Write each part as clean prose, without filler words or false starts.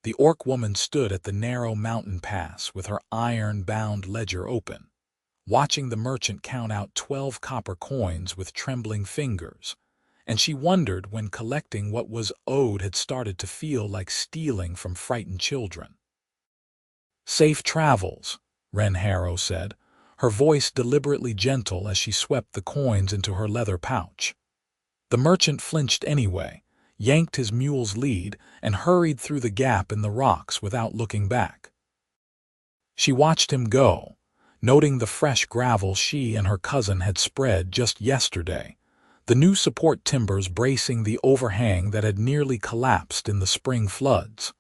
The orc woman stood at the narrow mountain pass with her iron-bound ledger open, watching the merchant count out 12 copper coins with trembling fingers, and she wondered when collecting what was owed had started to feel like stealing from frightened children. "Safe travels," Wren Harrow said, her voice deliberately gentle as she swept the coins into her leather pouch. The merchant flinched anyway, yanked his mule's lead, and hurried through the gap in the rocks without looking back. She watched him go, noting the fresh gravel she and her cousin had spread just yesterday, the new support timbers bracing the overhang that had nearly collapsed in the spring floods.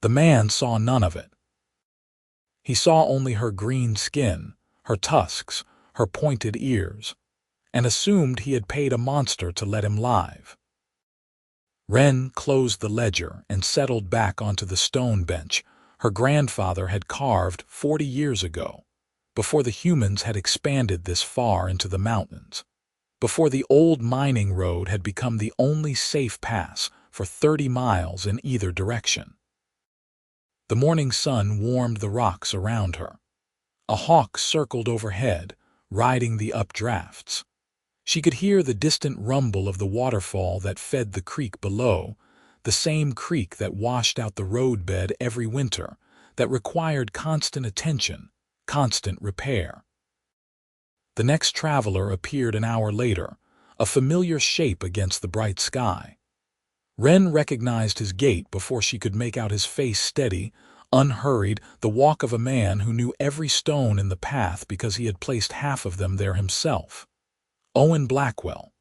The man saw none of it. He saw only her green skin, her tusks, her pointed ears, and assumed he had paid a monster to let him live. Wren closed the ledger and settled back onto the stone bench her grandfather had carved 40 years ago, before the humans had expanded this far into the mountains, before the old mining road had become the only safe pass for 30 miles in either direction. The morning sun warmed the rocks around her. A hawk circled overhead, riding the updrafts. She could hear the distant rumble of the waterfall that fed the creek below, the same creek that washed out the roadbed every winter, that required constant attention, constant repair. The next traveler appeared an hour later, a familiar shape against the bright sky. Wren recognized his gait before she could make out his face steady, unhurried, the walk of a man who knew every stone in the path because he had placed half of them there himself. Owen Blackwell.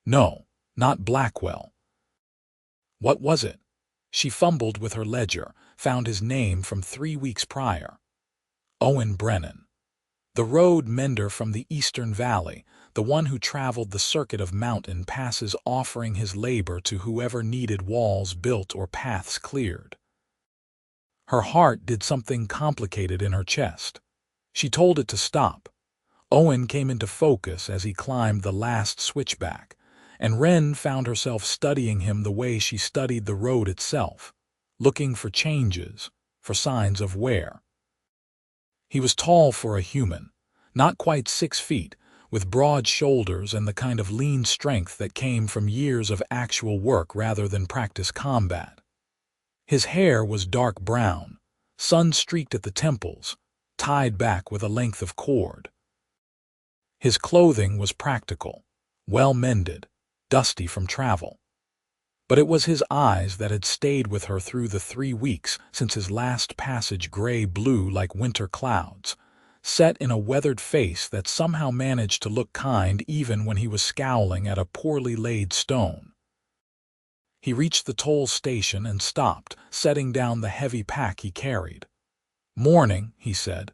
No, not Blackwell. What was it? She fumbled with her ledger, found his name from 3 weeks prior. Owen Brennan. The road mender from the Eastern Valley, the one who traveled the circuit of mountain passes offering his labor to whoever needed walls built or paths cleared. Her heart did something complicated in her chest. She told it to stop. Owen came into focus as he climbed the last switchback, and Wren found herself studying him the way she studied the road itself, looking for changes, for signs of wear. He was tall for a human, not quite 6 feet, with broad shoulders and the kind of lean strength that came from years of actual work rather than practice combat. His hair was dark brown, sun-streaked at the temples, tied back with a length of cord. His clothing was practical, well-mended, dusty from travel. But it was his eyes that had stayed with her through the 3 weeks since his last passage, gray-blue like winter clouds, set in a weathered face that somehow managed to look kind even when he was scowling at a poorly laid stone. He reached the toll station and stopped, setting down the heavy pack he carried. "Morning," he said.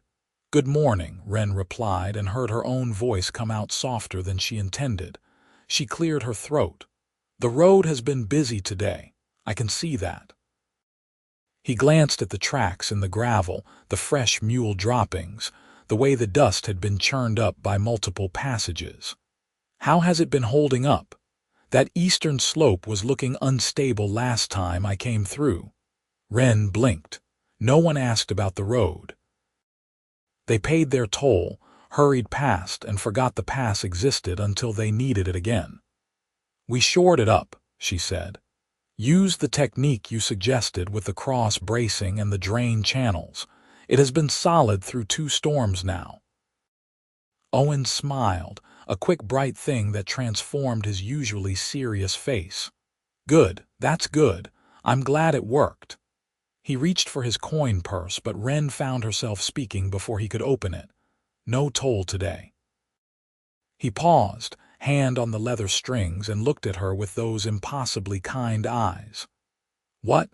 "Good morning," Wren replied and heard her own voice come out softer than she intended. She cleared her throat. "The road has been busy today. I can see that." He glanced at the tracks in the gravel, the fresh mule droppings, the way the dust had been churned up by multiple passages. "How has it been holding up? That eastern slope was looking unstable last time I came through." Wren blinked. No one asked about the road. They paid their toll, hurried past, and forgot the pass existed until they needed it again. "We shored it up," she said. "Used the technique you suggested with the cross bracing and the drain channels. It has been solid through 2 storms now." Owen smiled, a quick bright thing that transformed his usually serious face. "Good, that's good. I'm glad it worked." He reached for his coin purse, but Wren found herself speaking before he could open it. "No toll today." He paused, hand on the leather strings, and looked at her with those impossibly kind eyes. "What?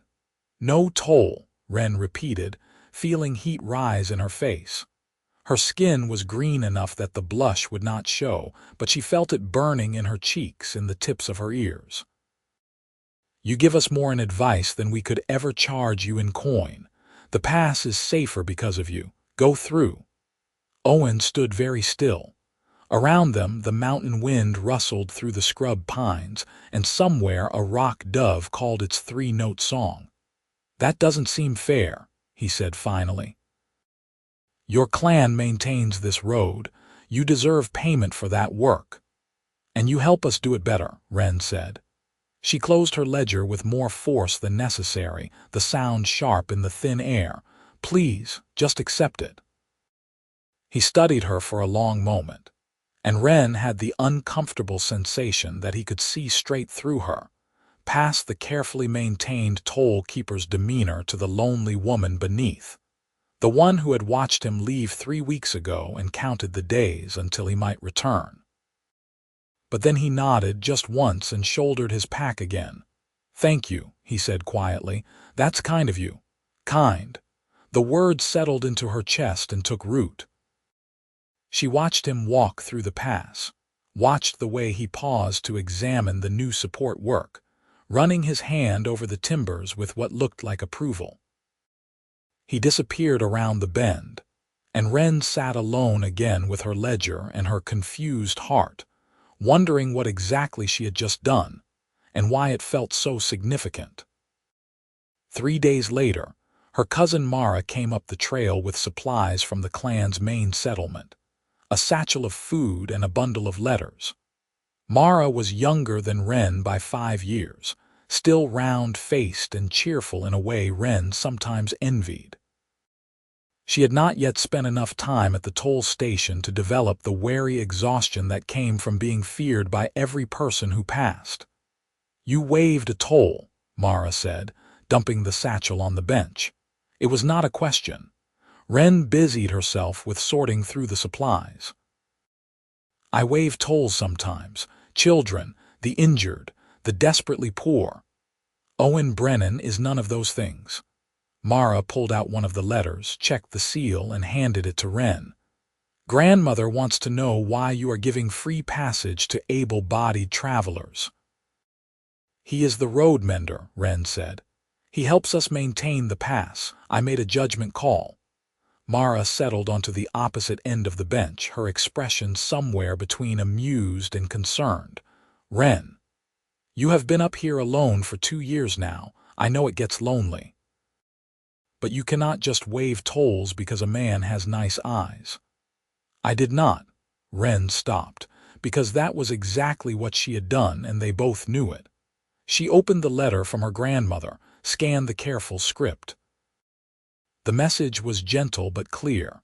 No toll?" Wren repeated, feeling heat rise in her face. Her skin was green enough that the blush would not show, but she felt it burning in her cheeks and the tips of her ears. "You give us more in advice than we could ever charge you in coin. The pass is safer because of you. Go through." Owen stood very still. Around them, the mountain wind rustled through the scrub pines, and somewhere a rock dove called its 3-note song. "That doesn't seem fair," he said finally. "Your clan maintains this road. You deserve payment for that work. And you help us do it better," Wren said. She closed her ledger with more force than necessary, the sound sharp in the thin air. "Please, just accept it." He studied her for a long moment, and Wren had the uncomfortable sensation that he could see straight through her, past the carefully maintained toll-keeper's demeanor to the lonely woman beneath, the one who had watched him leave 3 weeks ago and counted the days until he might return. But then he nodded just once and shouldered his pack again. "Thank you," he said quietly. "That's kind of you. Kind." The word settled into her chest and took root. She watched him walk through the pass, watched the way he paused to examine the new support work, running his hand over the timbers with what looked like approval. He disappeared around the bend, and Wren sat alone again with her ledger and her confused heart, wondering what exactly she had just done, and why it felt so significant. 3 days later, her cousin Mara came up the trail with supplies from the clan's main settlement, a satchel of food and a bundle of letters. Mara was younger than Wren by 5 years, still round-faced and cheerful in a way Wren sometimes envied. She had not yet spent enough time at the toll station to develop the wary exhaustion that came from being feared by every person who passed. "You waived a toll," Mara said, dumping the satchel on the bench. It was not a question. Wren busied herself with sorting through the supplies. "I waive tolls sometimes. Children, the injured, the desperately poor. Owen Brennan is none of those things." Mara pulled out one of the letters, checked the seal, and handed it to Wren. "Grandmother wants to know why you are giving free passage to able-bodied travelers." "He is the road mender," Wren said. "He helps us maintain the pass. I made a judgment call." Mara settled onto the opposite end of the bench, her expression somewhere between amused and concerned. "Wren, you have been up here alone for 2 years now. I know it gets lonely. But you cannot just waive tolls because a man has nice eyes." "I did not." Wren stopped, because that was exactly what she had done, and they both knew it. She opened the letter from her grandmother, scanned the careful script. The message was gentle but clear.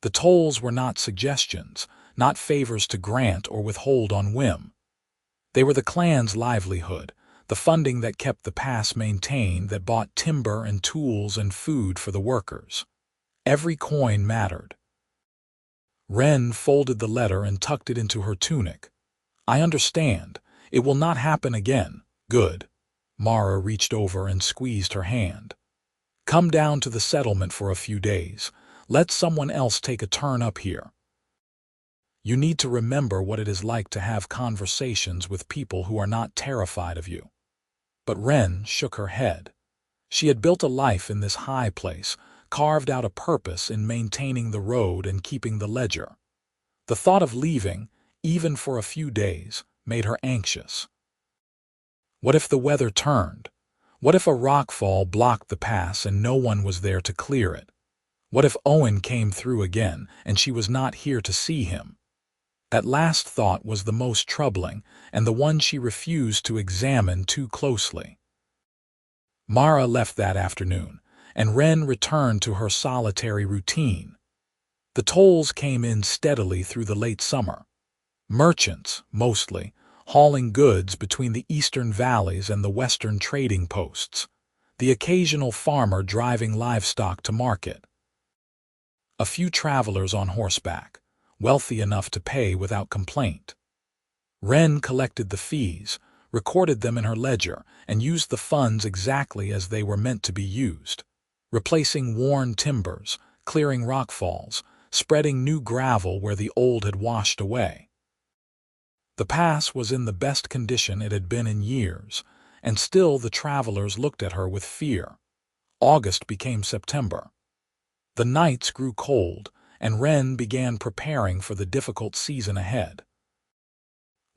The tolls were not suggestions, not favors to grant or withhold on whim. They were the clan's livelihood, the funding that kept the pass maintained, that bought timber and tools and food for the workers. Every coin mattered. Wren folded the letter and tucked it into her tunic. "I understand. It will not happen again." "Good." Mara reached over and squeezed her hand. "Come down to the settlement for a few days. Let someone else take a turn up here. You need to remember what it is like to have conversations with people who are not terrified of you." But Wren shook her head. She had built a life in this high place, carved out a purpose in maintaining the road and keeping the ledger. The thought of leaving, even for a few days, made her anxious. What if the weather turned? What if a rockfall blocked the pass and no one was there to clear it? What if Owen came through again and she was not here to see him? That last thought was the most troubling, and the one she refused to examine too closely. Mara left that afternoon, and Wren returned to her solitary routine. The tolls came in steadily through the late summer. Merchants, mostly, hauling goods between the eastern valleys and the western trading posts. The occasional farmer driving livestock to market. A few travelers on horseback, wealthy enough to pay without complaint. Wren collected the fees, recorded them in her ledger, and used the funds exactly as they were meant to be used, replacing worn timbers, clearing rockfalls, spreading new gravel where the old had washed away. The pass was in the best condition it had been in years, and still the travelers looked at her with fear. August became September. The nights grew cold, and Wren began preparing for the difficult season ahead.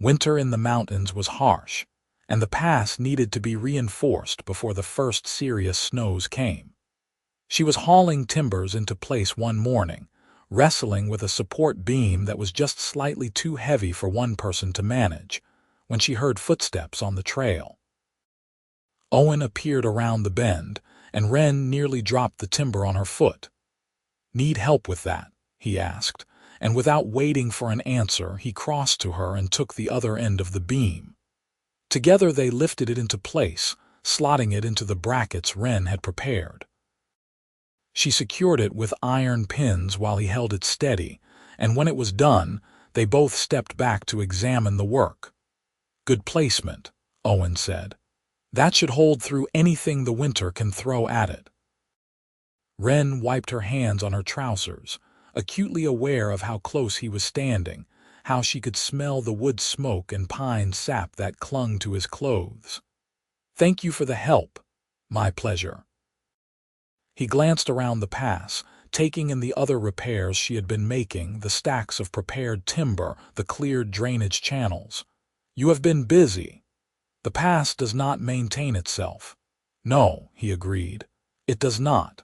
Winter in the mountains was harsh, and the pass needed to be reinforced before the first serious snows came. She was hauling timbers into place one morning, wrestling with a support beam that was just slightly too heavy for one person to manage, when she heard footsteps on the trail. Owen appeared around the bend, and Wren nearly dropped the timber on her foot. "Need help with that?" he asked, and without waiting for an answer, he crossed to her and took the other end of the beam. Together they lifted it into place, slotting it into the brackets Wren had prepared. She secured it with iron pins while he held it steady, and when it was done, they both stepped back to examine the work. "Good placement," Owen said. "That should hold through anything the winter can throw at it." Wren wiped her hands on her trousers, acutely aware of how close he was standing, how she could smell the wood smoke and pine sap that clung to his clothes. "Thank you for the help." "My pleasure." He glanced around the pass, taking in the other repairs she had been making, the stacks of prepared timber, the cleared drainage channels. "You have been busy." "The pass does not maintain itself." "No," he agreed. "It does not."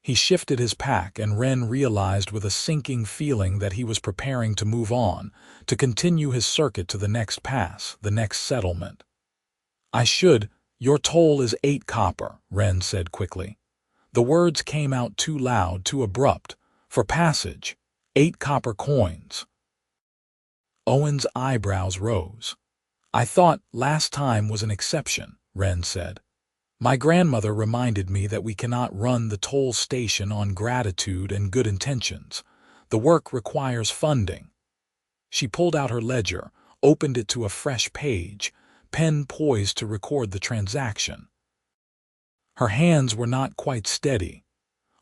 He shifted his pack, and Wren realized with a sinking feeling that he was preparing to move on, to continue his circuit to the next pass, the next settlement. "Your toll is 8 copper, Wren said quickly. The words came out too loud, too abrupt. "For passage, 8 copper coins." Owen's eyebrows rose. "I thought last time was an exception," Wren said. "My grandmother reminded me that we cannot run the toll station on gratitude and good intentions. The work requires funding." She pulled out her ledger, opened it to a fresh page, pen poised to record the transaction. Her hands were not quite steady.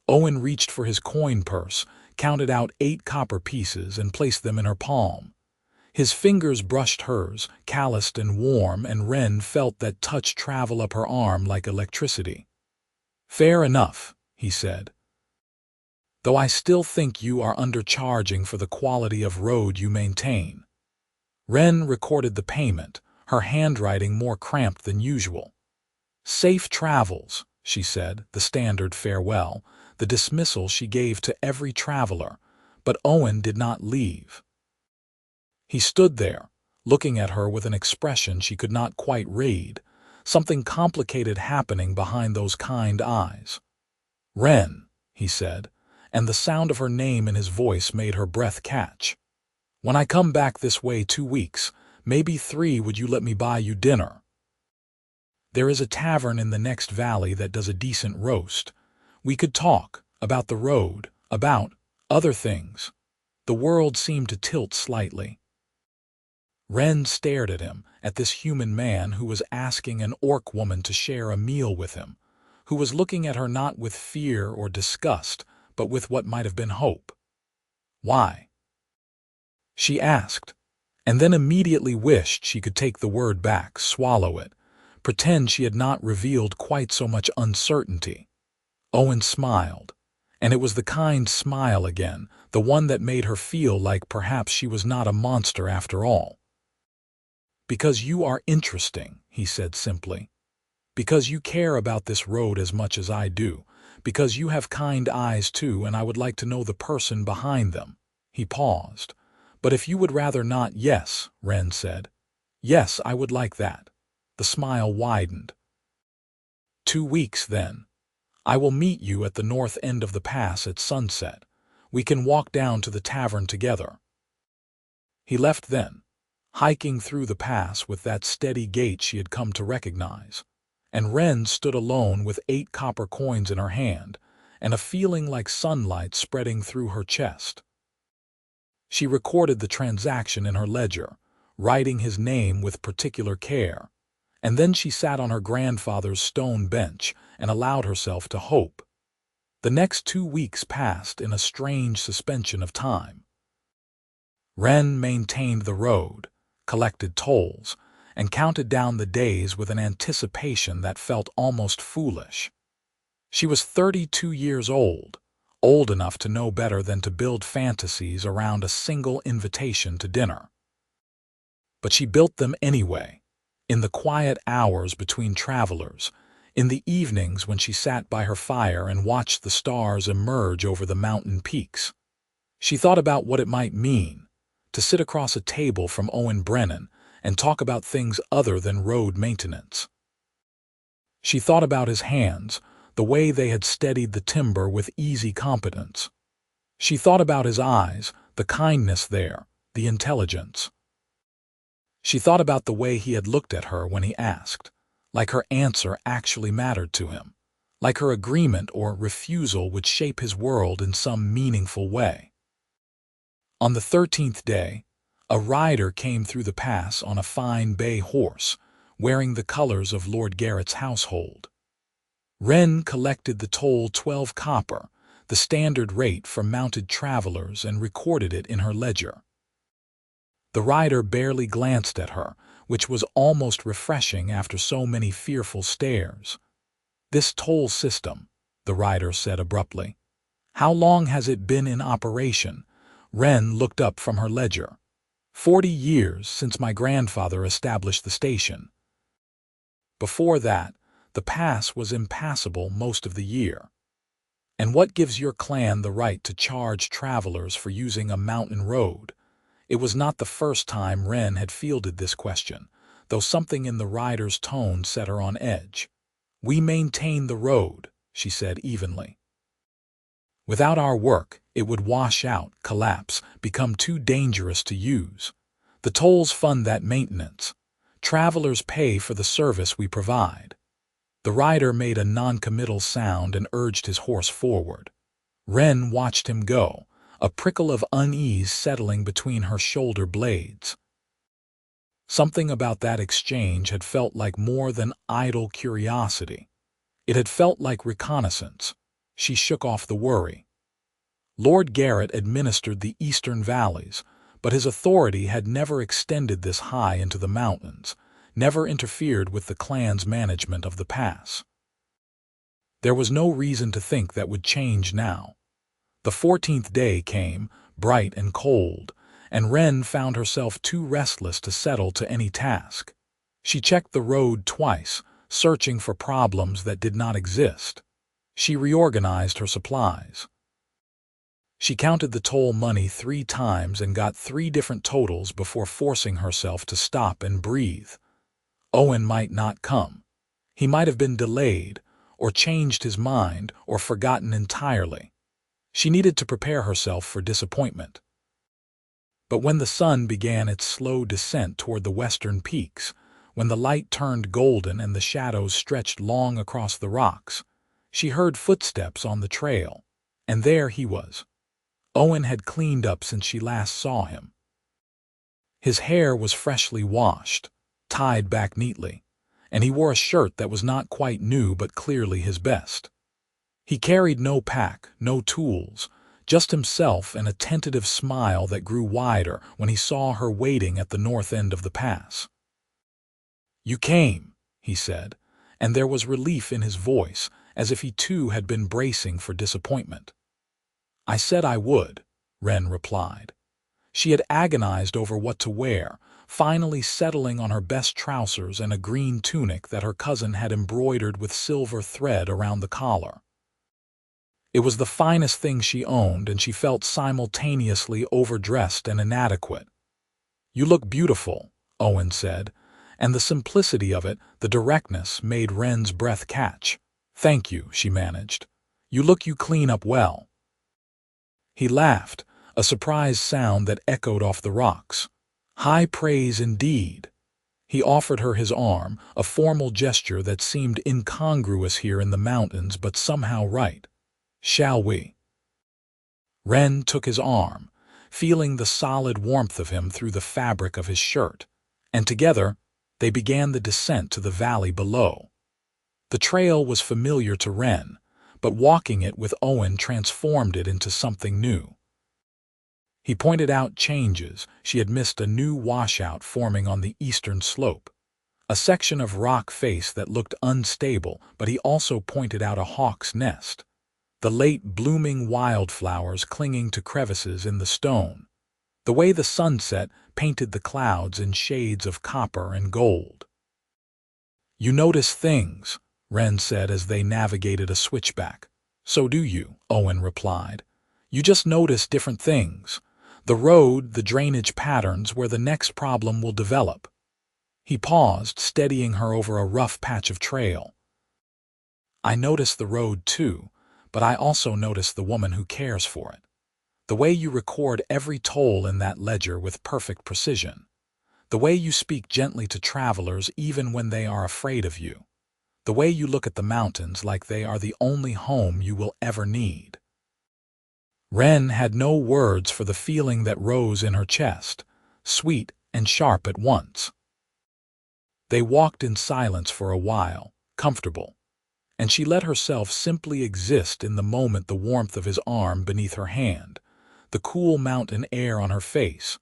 Owen reached for his coin purse, counted out 8 copper pieces, and placed them in her palm. His fingers brushed hers, calloused and warm, and Wren felt that touch travel up her arm like electricity. "Fair enough," he said. "Though I still think you are undercharging for the quality of road you maintain." Wren recorded the payment, her handwriting more cramped than usual. "Safe travels," she said, the standard farewell, the dismissal she gave to every traveler, but Owen did not leave. He stood there, looking at her with an expression she could not quite read, something complicated happening behind those kind eyes. "Wren," he said, and the sound of her name in his voice made her breath catch. "When I come back this way 2 weeks, maybe 3, would you let me buy you dinner? There is a tavern in the next valley that does a decent roast. We could talk about the road, about other things." The world seemed to tilt slightly. Wren stared at him, at this human man who was asking an orc woman to share a meal with him, who was looking at her not with fear or disgust, but with what might have been hope. "Why?" she asked, and then immediately wished she could take the word back, swallow it, pretend she had not revealed quite so much uncertainty. Owen smiled, and it was the kind smile again, the one that made her feel like perhaps she was not a monster after all. "Because you are interesting," he said simply. "Because you care about this road as much as I do. Because you have kind eyes too, and I would like to know the person behind them." He paused. "But if you would rather not—" "Yes," Wren said. "Yes, I would like that." The smile widened. 2 weeks, then. I will meet you at the north end of the pass at sunset. We can walk down to the tavern together." He left then, hiking through the pass with that steady gait she had come to recognize, and Wren stood alone with 8 copper coins in her hand, and a feeling like sunlight spreading through her chest. She recorded the transaction in her ledger, writing his name with particular care, and then she sat on her grandfather's stone bench and allowed herself to hope. The next 2 weeks passed in a strange suspension of time. Wren maintained the road, collected tolls, and counted down the days with an anticipation that felt almost foolish. She was 32 years old enough to know better than to build fantasies around a single invitation to dinner. But she built them anyway, in the quiet hours between travelers, in the evenings when she sat by her fire and watched the stars emerge over the mountain peaks. She thought about what it might mean to sit across a table from Owen Brennan and talk about things other than road maintenance. She thought about his hands, the way they had steadied the timber with easy competence. She thought about his eyes, the kindness there, the intelligence. She thought about the way he had looked at her when he asked, like her answer actually mattered to him, like her agreement or refusal would shape his world in some meaningful way. On the 13th day, a rider came through the pass on a fine bay horse, wearing the colors of Lord Garrett's household. Wren collected the toll 12 copper, the standard rate for mounted travelers, and recorded it in her ledger. The rider barely glanced at her, which was almost refreshing after so many fearful stares. "This toll system," the rider said abruptly. "How long has it been in operation?" Wren looked up from her ledger. 40 years since my grandfather established the station. Before that, the pass was impassable most of the year. And what gives your clan the right to charge travelers for using a mountain road? It was not the first time Wren had fielded this question, though something in the rider's tone set her on edge. "We maintain the road," she said evenly. "Without our work, it would wash out, collapse, become too dangerous to use. The tolls fund that maintenance. Travelers pay for the service we provide." The rider made a non-committal sound and urged his horse forward. Wren watched him go, a prickle of unease settling between her shoulder blades. Something about that exchange had felt like more than idle curiosity. It had felt like reconnaissance. She shook off the worry. Lord Garrett administered the eastern valleys, but his authority had never extended this high into the mountains, never interfered with the clan's management of the pass. There was no reason to think that would change now. The 14th day came, bright and cold, and Wren found herself too restless to settle to any task. She checked the road twice, searching for problems that did not exist. She reorganized her supplies. She counted the toll money 3 times and got 3 different totals before forcing herself to stop and breathe. Owen might not come. He might have been delayed, or changed his mind, or forgotten entirely. She needed to prepare herself for disappointment. But when the sun began its slow descent toward the western peaks, when the light turned golden and the shadows stretched long across the rocks, she heard footsteps on the trail, and there he was. Owen had cleaned up since she last saw him. His hair was freshly washed, tied back neatly, and he wore a shirt that was not quite new but clearly his best. He carried no pack, no tools, just himself and a tentative smile that grew wider when he saw her waiting at the north end of the pass. "You came," he said, and there was relief in his voice, as if he too had been bracing for disappointment. "I said I would," Wren replied. She had agonized over what to wear, finally settling on her best trousers and a green tunic that her cousin had embroidered with silver thread around the collar. It was the finest thing she owned, and she felt simultaneously overdressed and inadequate. "You look beautiful," Owen said, and the simplicity of it, the directness, made Wren's breath catch. "Thank you," she managed. You clean up well." He laughed, a surprised sound that echoed off the rocks. "High praise indeed." He offered her his arm, a formal gesture that seemed incongruous here in the mountains but somehow right. "Shall we?" Wren took his arm, feeling the solid warmth of him through the fabric of his shirt, and together they began the descent to the valley below. The trail was familiar to Wren, but walking it with Owen transformed it into something new. He pointed out changes. She had missed a new washout forming on the eastern slope, a section of rock face that looked unstable, but he also pointed out a hawk's nest, the late blooming wildflowers clinging to crevices in the stone, the way the sunset painted the clouds in shades of copper and gold. You notice things, Wren said as they navigated a switchback. So do you, Owen replied. You just notice different things. The road, the drainage patterns where the next problem will develop. He paused, steadying her over a rough patch of trail. I notice the road too, but I also notice the woman who cares for it. The way you record every toll in that ledger with perfect precision. The way you speak gently to travelers even when they are afraid of you. The way you look at the mountains like they are the only home you will ever need. Wren had no words for the feeling that rose in her chest, sweet and sharp at once. They walked in silence for a while, comfortable, and she let herself simply exist in the moment, the warmth of his arm beneath her hand, the cool mountain air on her face,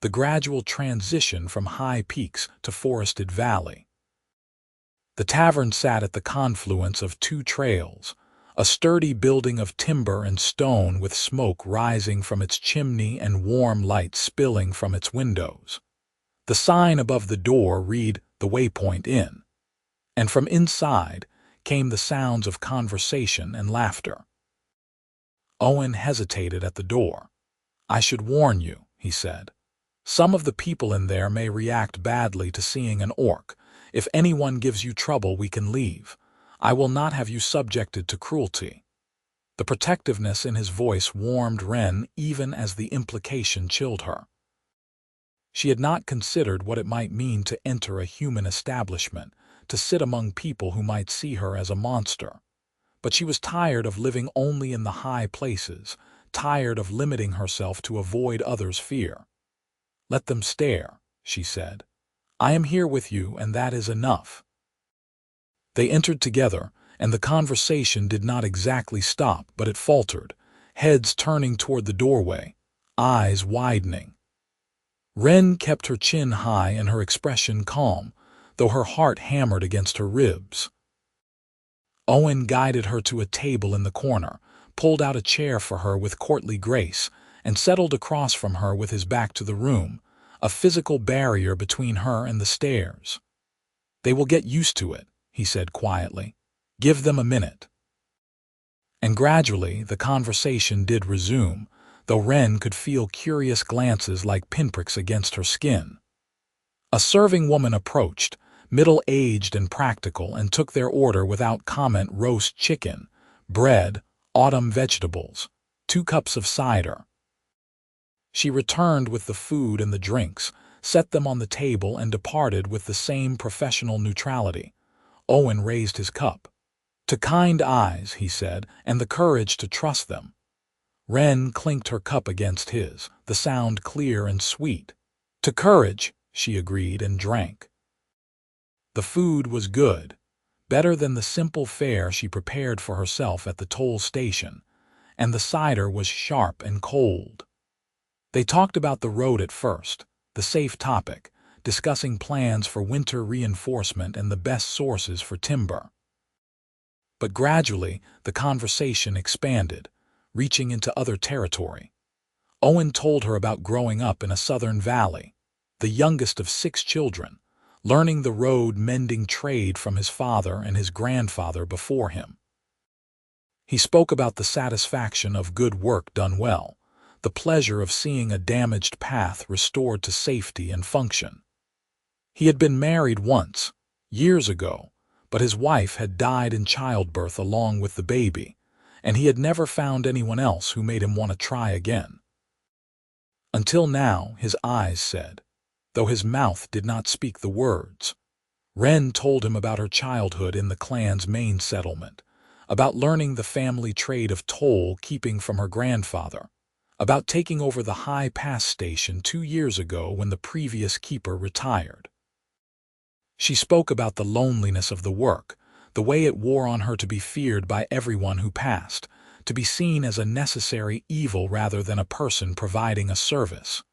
the gradual transition from high peaks to forested valley. The tavern sat at the confluence of two trails, a sturdy building of timber and stone with smoke rising from its chimney and warm light spilling from its windows. The sign above the door read "The Waypoint Inn," and from inside came the sounds of conversation and laughter. Owen hesitated at the door. I should warn you, he said. Some of the people in there may react badly to seeing an orc. If anyone gives you trouble, we can leave. I will not have you subjected to cruelty. The protectiveness in his voice warmed Wren even as the implication chilled her. She had not considered what it might mean to enter a human establishment, to sit among people who might see her as a monster. But she was tired of living only in the high places, tired of limiting herself to avoid others' fear. Let them stare, she said. I am here with you, and that is enough. They entered together, and the conversation did not exactly stop, but it faltered, heads turning toward the doorway, eyes widening. Wren kept her chin high and her expression calm, though her heart hammered against her ribs. Owen guided her to a table in the corner, pulled out a chair for her with courtly grace, and settled across from her with his back to the room, a physical barrier between her and the stairs. They will get used to it, he said quietly. Give them a minute. And gradually the conversation did resume, though Wren could feel curious glances like pinpricks against her skin. A serving woman approached, middle-aged and practical, and took their order without comment: roast chicken, bread, autumn vegetables, 2 cups of cider. She returned with the food and the drinks, set them on the table, and departed with the same professional neutrality. Owen raised his cup. To kind eyes, he said, and the courage to trust them. Wren clinked her cup against his, the sound clear and sweet. To courage, she agreed and drank. The food was good, better than the simple fare she prepared for herself at the toll station, and the cider was sharp and cold. They talked about the road at first, the safe topic, discussing plans for winter reinforcement and the best sources for timber. But gradually the conversation expanded, reaching into other territory. Owen told her about growing up in a southern valley, the youngest of 6 children, learning the road-mending trade from his father and his grandfather before him. He spoke about the satisfaction of good work done well, the pleasure of seeing a damaged path restored to safety and function. He had been married once, years ago, but his wife had died in childbirth along with the baby, and he had never found anyone else who made him want to try again. Until now, his eyes said, though his mouth did not speak the words. Wren told him about her childhood in the clan's main settlement, about learning the family trade of toll keeping from her grandfather, about taking over the high pass station 2 years ago when the previous keeper retired. She spoke about the loneliness of the work, the way it wore on her to be feared by everyone who passed, to be seen as a necessary evil rather than a person providing a service.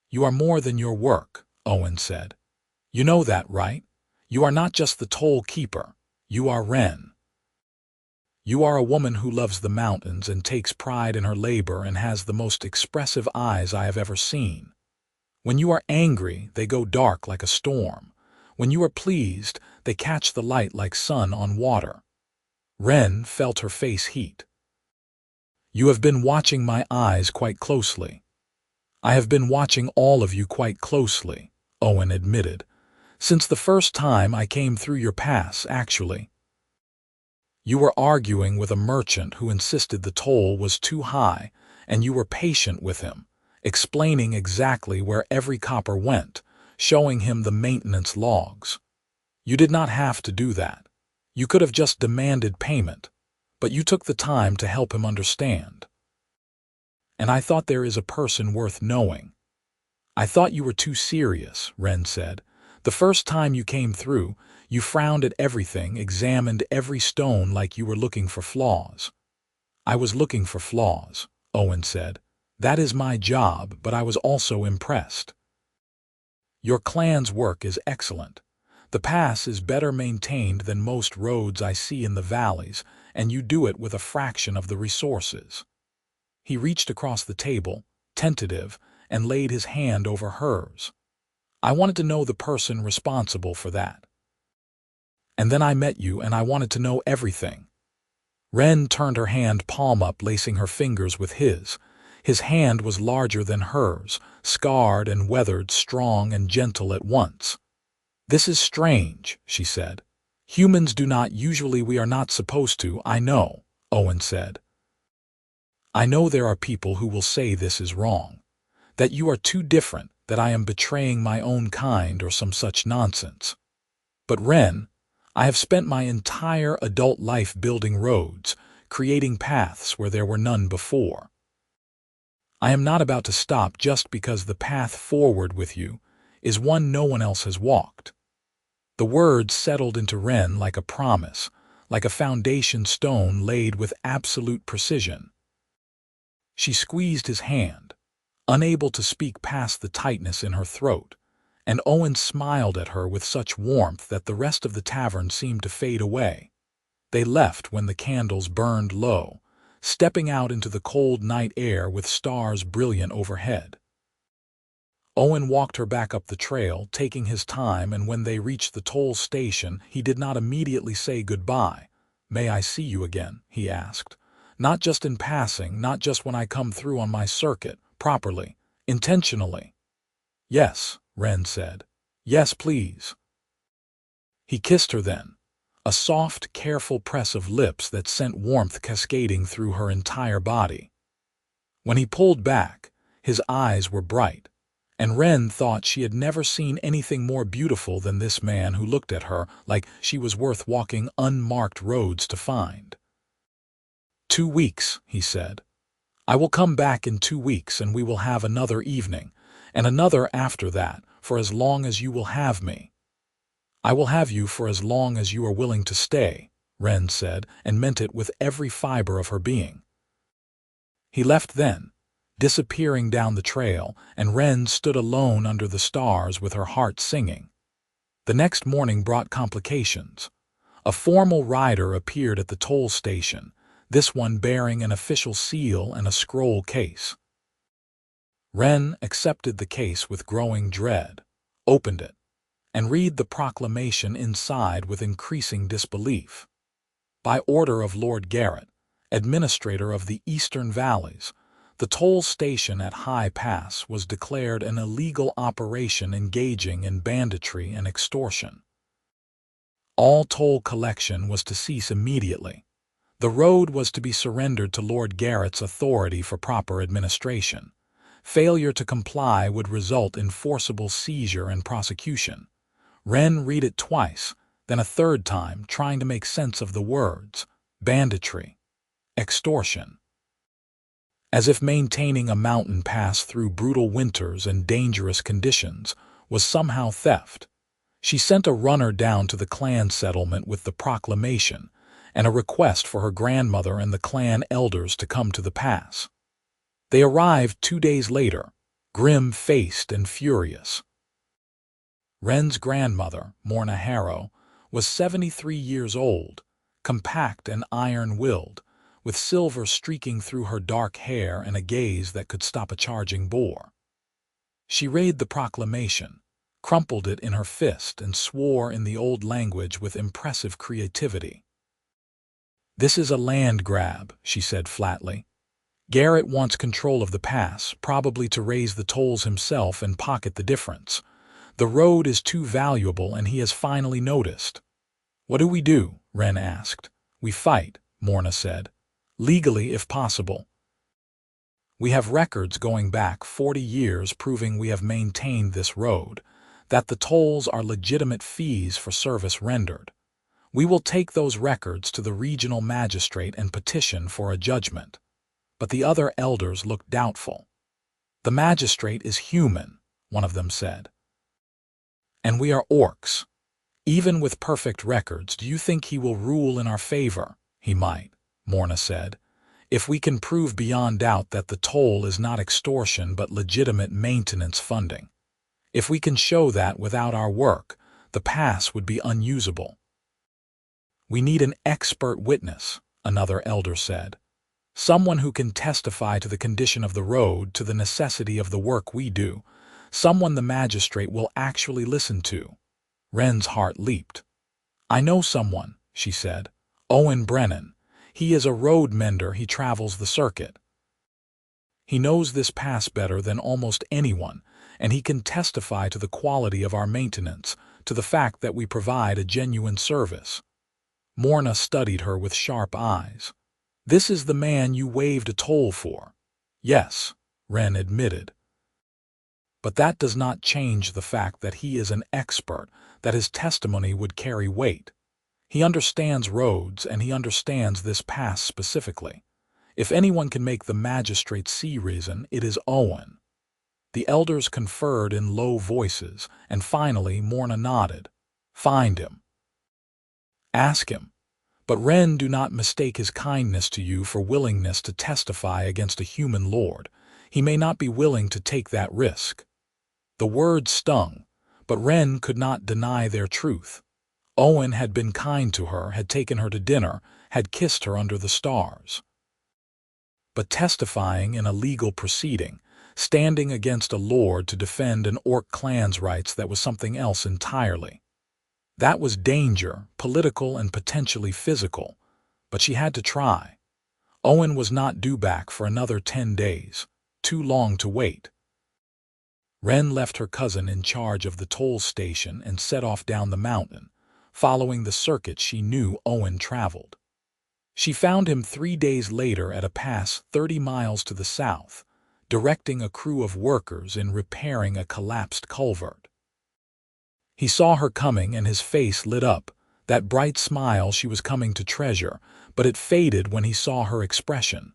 You are more than your work, Owen said. You know that, right? You are not just the toll keeper. You are Wren. You are a woman who loves the mountains and takes pride in her labor and has the most expressive eyes I have ever seen. When you are angry, they go dark like a storm. When you are pleased, They catch the light like sun on water. Wren felt her face heat. You have been watching my eyes quite closely. I have been watching all of you quite closely, Owen admitted. Since the first time I came through your pass, actually. You were arguing with a merchant who insisted the toll was too high, and you were patient with him, explaining exactly where every copper went, showing him the maintenance logs. You did not have to do that. You could have just demanded payment, but you took the time to help him understand. And I thought there is a person worth knowing. I thought you were too serious, Wren said. The first time you came through, you frowned at everything, examined every stone like you were looking for flaws. I was looking for flaws, Owen said. That is my job, but I was also impressed. Your clan's work is excellent. The pass is better maintained than most roads I see in the valleys, and you do it with a fraction of the resources. He reached across the table, tentative, and laid his hand over hers. I wanted to know the person responsible for that. And then I met you, and I wanted to know everything. Wren turned her hand palm up, lacing her fingers with his. His hand was larger than hers, scarred and weathered, strong and gentle at once. This is strange, she said. Humans do not usually. We are not supposed to, I know, Owen said. I know there are people who will say this is wrong, that you are too different, that I am betraying my own kind or some such nonsense. But Wren, I have spent my entire adult life building roads, creating paths where there were none before. I am not about to stop just because the path forward with you is one no one else has walked. The words settled into Wren like a promise, like a foundation stone laid with absolute precision. She squeezed his hand, unable to speak past the tightness in her throat, and Owen smiled at her with such warmth that the rest of the tavern seemed to fade away. They left when the candles burned low, stepping out into the cold night air with stars brilliant overhead. Owen walked her back up the trail, taking his time, and when they reached the toll station, he did not immediately say goodbye. May I see you again? He asked. Not just in passing, not just when I come through on my circuit, properly, intentionally. Yes, Wren said. Yes, please. He kissed her then, a soft, careful press of lips that sent warmth cascading through her entire body. When he pulled back, his eyes were bright, and Wren thought she had never seen anything more beautiful than this man who looked at her like she was worth walking unmarked roads to find. 2 weeks, he said. I will come back in 2 weeks, and we will have another evening, and another after that, for as long as you will have me. I will have you for as long as you are willing to stay, Wren said, and meant it with every fiber of her being. He left then, disappearing down the trail, and Wren stood alone under the stars with her heart singing. The next morning brought complications. A formal rider appeared at the toll station, this one bearing an official seal and a scroll case. Wren accepted the case with growing dread, opened it, and read the proclamation inside with increasing disbelief. By order of Lord Garrett, administrator of the Eastern Valleys, the toll station at High Pass was declared an illegal operation engaging in banditry and extortion. All toll collection was to cease immediately. The road was to be surrendered to Lord Garrett's authority for proper administration. Failure to comply would result in forcible seizure and prosecution. Wren read it twice, then a third time, trying to make sense of the words. Banditry. Extortion. As if maintaining a mountain pass through brutal winters and dangerous conditions was somehow theft. She sent a runner down to the clan settlement with the proclamation and a request for her grandmother and the clan elders to come to the pass. They arrived 2 days later, grim-faced and furious. Wren's grandmother, Wren Harrow, was 73 years old, compact and iron-willed, with silver streaking through her dark hair and a gaze that could stop a charging boar. She read the proclamation, crumpled it in her fist, and swore in the old language with impressive creativity. "This is a land grab," she said flatly. "Garrett wants control of the pass, probably to raise the tolls himself and pocket the difference. The road is too valuable, and he has finally noticed." "What do we do?" Wren asked. "We fight," Morna said. "Legally, if possible. We have records going back 40 years proving we have maintained this road, that the tolls are legitimate fees for service rendered. We will take those records to the regional magistrate and petition for a judgment." But the other elders looked doubtful. "The magistrate is human," one of them said. "And we are orcs. Even with perfect records, do you think he will rule in our favor?" "He might," Morna said, "if we can prove beyond doubt that the toll is not extortion but legitimate maintenance funding. If we can show that without our work, the pass would be unusable." "We need an expert witness," another elder said. "Someone who can testify to the condition of the road, to the necessity of the work we do. Someone the magistrate will actually listen to." Wren's heart leaped. "I know someone," she said. "Owen Brennan. He is a road mender. He travels the circuit. He knows this pass better than almost anyone, and he can testify to the quality of our maintenance, to the fact that we provide a genuine service." Morna studied her with sharp eyes. "This is the man you waived a toll for." "Yes," Wren admitted. "But that does not change the fact that he is an expert, that his testimony would carry weight. He understands roads, and he understands this pass specifically. If anyone can make the magistrate see reason, it is Owen." The elders conferred in low voices, and finally Morna nodded. "Find him. Ask him. But Wren, do not mistake his kindness to you for willingness to testify against a human lord. He may not be willing to take that risk." The words stung, but Wren could not deny their truth. Owen had been kind to her, had taken her to dinner, had kissed her under the stars. But testifying in a legal proceeding, standing against a lord to defend an orc clan's rights, that was something else entirely. That was danger, political and potentially physical, but she had to try. Owen was not due back for another 10 days, too long to wait. Wren left her cousin in charge of the toll station and set off down the mountain, following the circuit she knew Owen traveled. She found him 3 days later at a pass 30 miles to the south, directing a crew of workers in repairing a collapsed culvert. He saw her coming and his face lit up, that bright smile she was coming to treasure, but it faded when he saw her expression.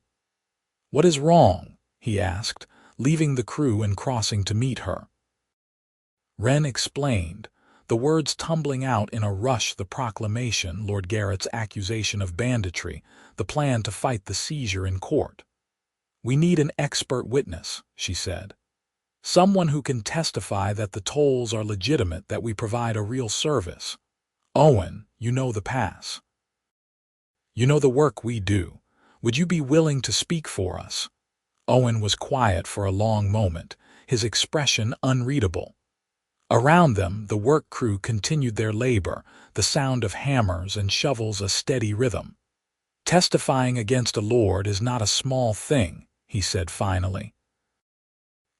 "What is wrong?" he asked, leaving the crew and crossing to meet her. Wren explained, the words tumbling out in a rush: the proclamation, Lord Garrett's accusation of banditry, the plan to fight the seizure in court. "We need an expert witness," she said. "Someone who can testify that the tolls are legitimate, that we provide a real service. Owen, you know the pass. You know the work we do. Would you be willing to speak for us?" Owen was quiet for a long moment, his expression unreadable. Around them, the work crew continued their labor, the sound of hammers and shovels a steady rhythm. "Testifying against a lord is not a small thing," he said finally.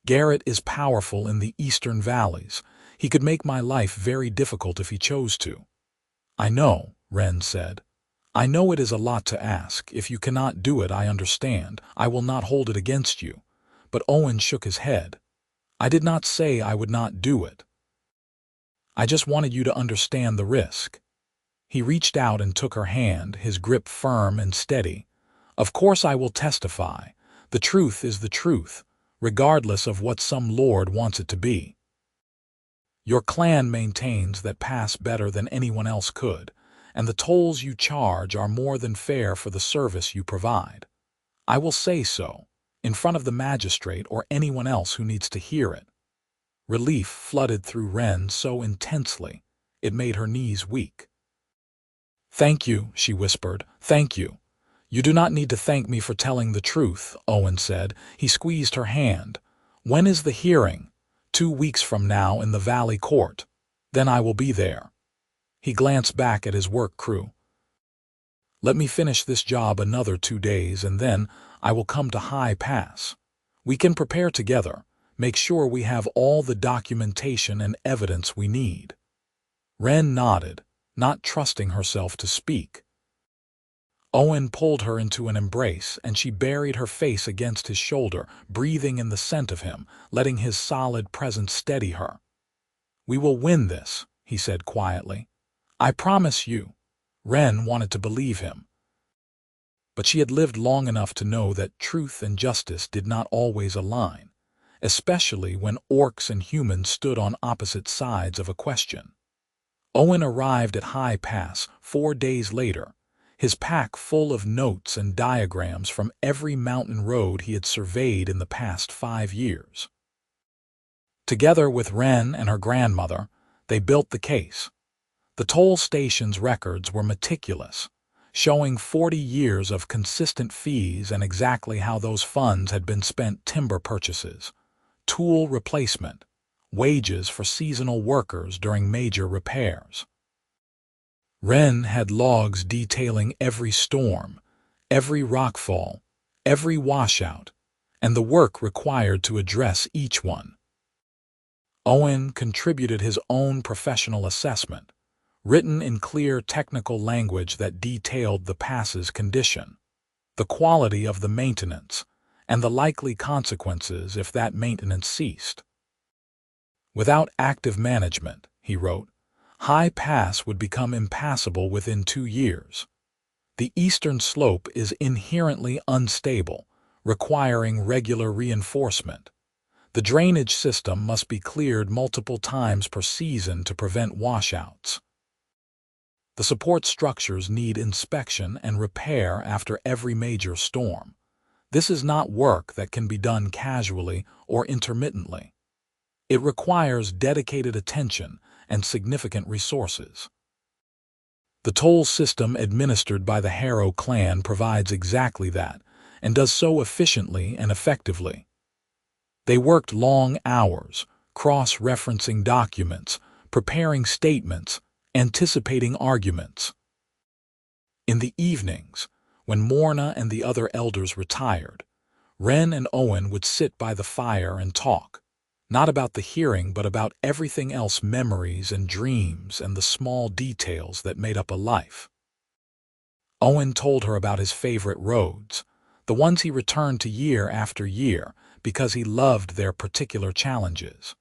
"Garrett is powerful in the eastern valleys. He could make my life very difficult if he chose to." "I know," Wren said. "I know it is a lot to ask. If you cannot do it, I understand. I will not hold it against you." But Owen shook his head. "I did not say I would not do it. I just wanted you to understand the risk." He reached out and took her hand, his grip firm and steady. "Of course I will testify. The truth is the truth, regardless of what some lord wants it to be. Your clan maintains that pass better than anyone else could, and the tolls you charge are more than fair for the service you provide. I will say so, in front of the magistrate or anyone else who needs to hear it." Relief flooded through Wren so intensely, it made her knees weak. "Thank you," she whispered. "Thank you." "You do not need to thank me for telling the truth," Owen said. He squeezed her hand. "When is the hearing?" 2 weeks from now in the Valley Court. Then I will be there." He glanced back at his work crew. "Let me finish this job another 2 days, and then I will come to High Pass. We can prepare together, make sure we have all the documentation and evidence we need." Wren nodded, not trusting herself to speak. Owen pulled her into an embrace, and she buried her face against his shoulder, breathing in the scent of him, letting his solid presence steady her. "We will win this," he said quietly. "I promise you." Wren wanted to believe him. But she had lived long enough to know that truth and justice did not always align, especially when orcs and humans stood on opposite sides of a question. Owen arrived at High Pass 4 days later, his pack full of notes and diagrams from every mountain road he had surveyed in the past 5 years. Together with Wren and her grandmother, they built the case. The toll station's records were meticulous, showing 40 years of consistent fees and exactly how those funds had been spent: timber purchases, tool replacement, wages for seasonal workers during major repairs. Wren had logs detailing every storm, every rockfall, every washout, and the work required to address each one. Owen contributed his own professional assessment, written in clear technical language that detailed the pass's condition, the quality of the maintenance, and the likely consequences if that maintenance ceased. "Without active management," he wrote, "High Pass would become impassable within 2 years. The eastern slope is inherently unstable, requiring regular reinforcement. The drainage system must be cleared multiple times per season to prevent washouts. The support structures need inspection and repair after every major storm. This is not work that can be done casually or intermittently. It requires dedicated attention and significant resources." The toll system administered by the Harrow clan provides exactly that, and does so efficiently and effectively. They worked long hours, cross-referencing documents, preparing statements, anticipating arguments. In the evenings, when Morna and the other elders retired, Wren and Owen would sit by the fire and talk, not about the hearing but about everything else: memories and dreams and the small details that made up a life. Owen told her about his favorite roads, the ones he returned to year after year because he loved their particular challenges.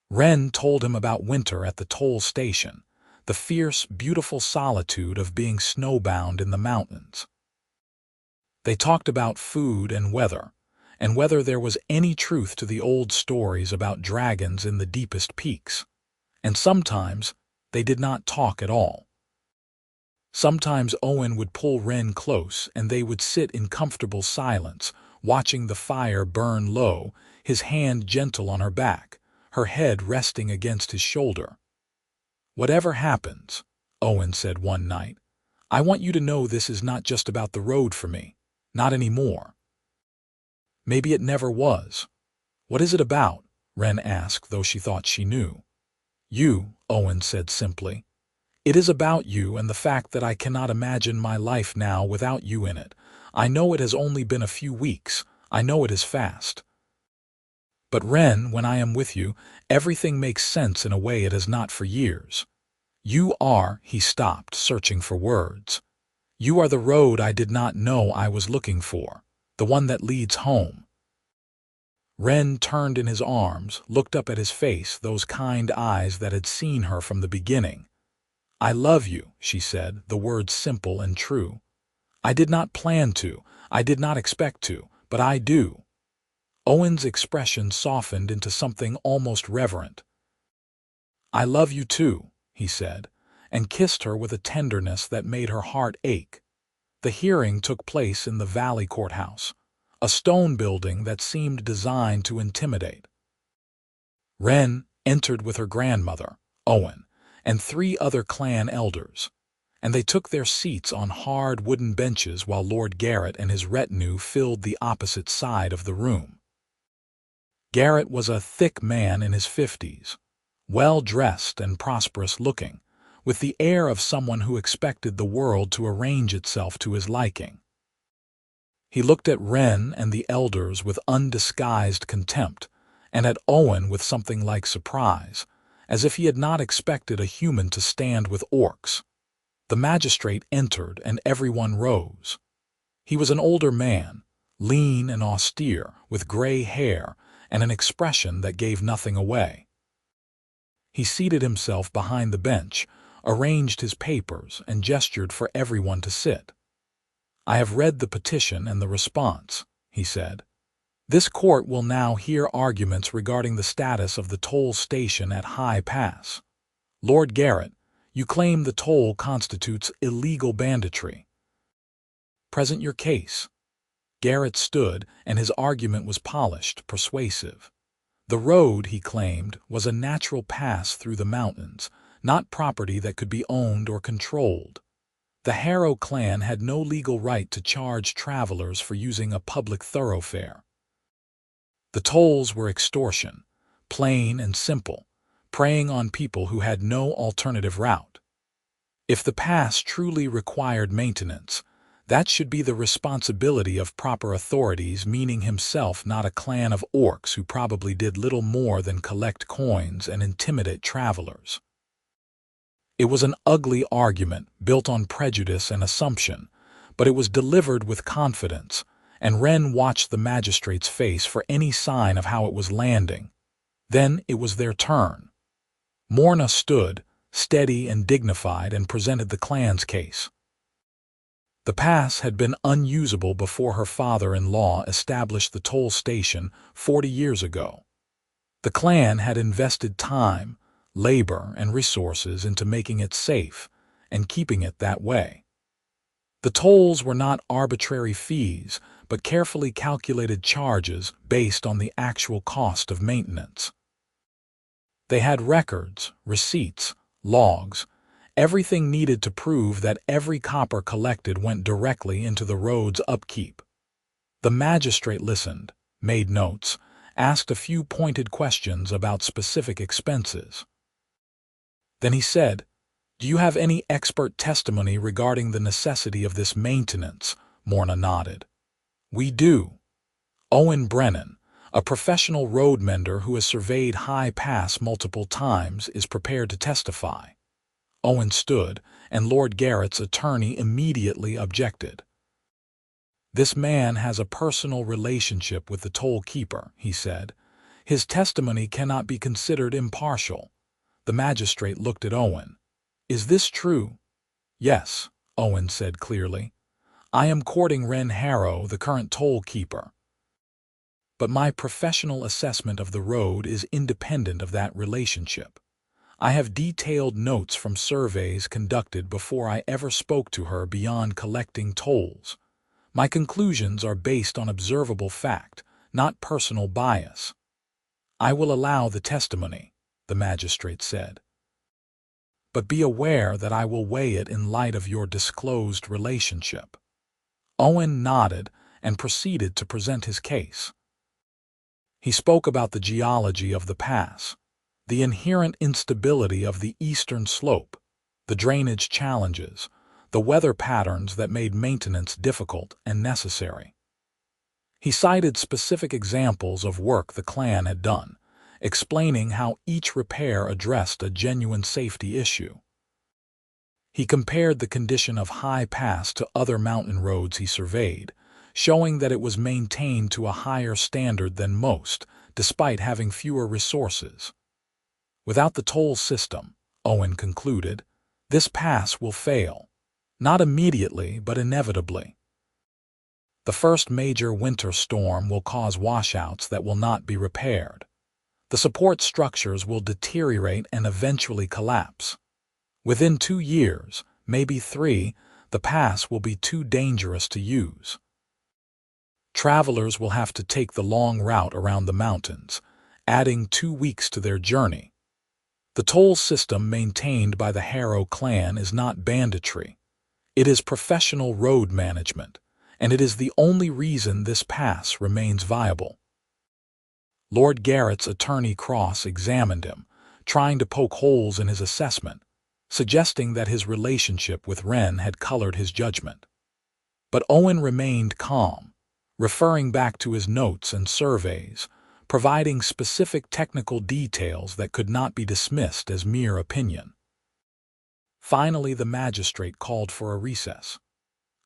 Wren told him about winter at the toll station, the fierce, beautiful solitude of being snowbound in the mountains. They talked about food and whether there was any truth to the old stories about dragons in the deepest peaks. And sometimes they did not talk at all. Sometimes Owen would pull Wren close and they would sit in comfortable silence, watching the fire burn low, his hand gentle on her back, her head resting against his shoulder. "Whatever happens," Owen said one night, "I want you to know this is not just about the road for me. Not anymore." Maybe it never was. "What is it about?" Wren asked, though she thought she knew. "You," Owen said simply. "It is about you and the fact that I cannot imagine my life now without you in it. I know it has only been a few weeks. I know it is fast. But Wren, when I am with you, everything makes sense in a way it has not for years. You are," he stopped, searching for words. "You are the road I did not know I was looking for, the one that leads home." Wren turned in his arms, looked up at his face, those kind eyes that had seen her from the beginning. "I love you," she said, the words simple and true. "I did not plan to, I did not expect to, but I do." Owen's expression softened into something almost reverent. "I love you too," he said, and kissed her with a tenderness that made her heart ache. The hearing took place in the Valley Courthouse, a stone building that seemed designed to intimidate. Wren entered with her grandmother, Owen, and 3 other clan elders, and they took their seats on hard wooden benches while Lord Garrett and his retinue filled the opposite side of the room. Garrett was a thick man in his 50s, well-dressed and prosperous-looking, with the air of someone who expected the world to arrange itself to his liking. He looked at Wren and the elders with undisguised contempt, and at Owen with something like surprise, as if he had not expected a human to stand with orcs. The magistrate entered, and everyone rose. He was an older man, lean and austere, with gray hair and an expression that gave nothing away. He seated himself behind the bench, arranged his papers, and gestured for everyone to sit. "I have read the petition and the response," he said. "This court will now hear arguments regarding the status of the toll station at High Pass. Lord Garrett, you claim the toll constitutes illegal banditry. Present your case." Garrett stood, and his argument was polished, persuasive. The road, he claimed, was a natural pass through the mountains, not property that could be owned or controlled. The Harrow clan had no legal right to charge travelers for using a public thoroughfare. The tolls were extortion, plain and simple, preying on people who had no alternative route. If the pass truly required maintenance, that should be the responsibility of proper authorities, meaning himself, not a clan of orcs who probably did little more than collect coins and intimidate travelers. It was an ugly argument built on prejudice and assumption, but it was delivered with confidence, and Wren watched the magistrate's face for any sign of how it was landing. Then it was their turn. Morna stood, steady and dignified, and presented the clan's case. The pass had been unusable before her father-in-law established the toll station 40 years ago. The clan had invested time, labor, and resources into making it safe and keeping it that way. The tolls were not arbitrary fees, but carefully calculated charges based on the actual cost of maintenance. They had records, receipts, logs, everything needed to prove that every copper collected went directly into the road's upkeep. The magistrate listened, made notes, asked a few pointed questions about specific expenses. Then he said, "Do you have any expert testimony regarding the necessity of this maintenance?" Morna nodded. "We do. Owen Brennan, a professional road mender who has surveyed High Pass multiple times, is prepared to testify." Owen stood, and Lord Garrett's attorney immediately objected. "This man has a personal relationship with the toll keeper," he said. "His testimony cannot be considered impartial." The magistrate looked at Owen. "Is this true?" "Yes," Owen said clearly. "I am courting Wren Harrow, the current toll keeper. But my professional assessment of the road is independent of that relationship. I have detailed notes from surveys conducted before I ever spoke to her beyond collecting tolls. My conclusions are based on observable fact, not personal bias." "I will allow the testimony," the magistrate said. "But be aware that I will weigh it in light of your disclosed relationship." Owen nodded and proceeded to present his case. He spoke about the geology of the pass, the inherent instability of the eastern slope, the drainage challenges, the weather patterns that made maintenance difficult and necessary. He cited specific examples of work the clan had done, explaining how each repair addressed a genuine safety issue. He compared the condition of High Pass to other mountain roads he surveyed, showing that it was maintained to a higher standard than most, despite having fewer resources. "Without the toll system," Owen concluded, "this pass will fail. Not immediately, but inevitably. The first major winter storm will cause washouts that will not be repaired. The support structures will deteriorate and eventually collapse. Within 2 years, maybe 3, the pass will be too dangerous to use. Travelers will have to take the long route around the mountains, adding 2 weeks to their journey. The toll system maintained by the Harrow clan is not banditry. It is professional road management, and it is the only reason this pass remains viable." Lord Garrett's attorney cross-examined him, trying to poke holes in his assessment, suggesting that his relationship with Wren had colored his judgment. But Owen remained calm, referring back to his notes and surveys, providing specific technical details that could not be dismissed as mere opinion. Finally, the magistrate called for a recess.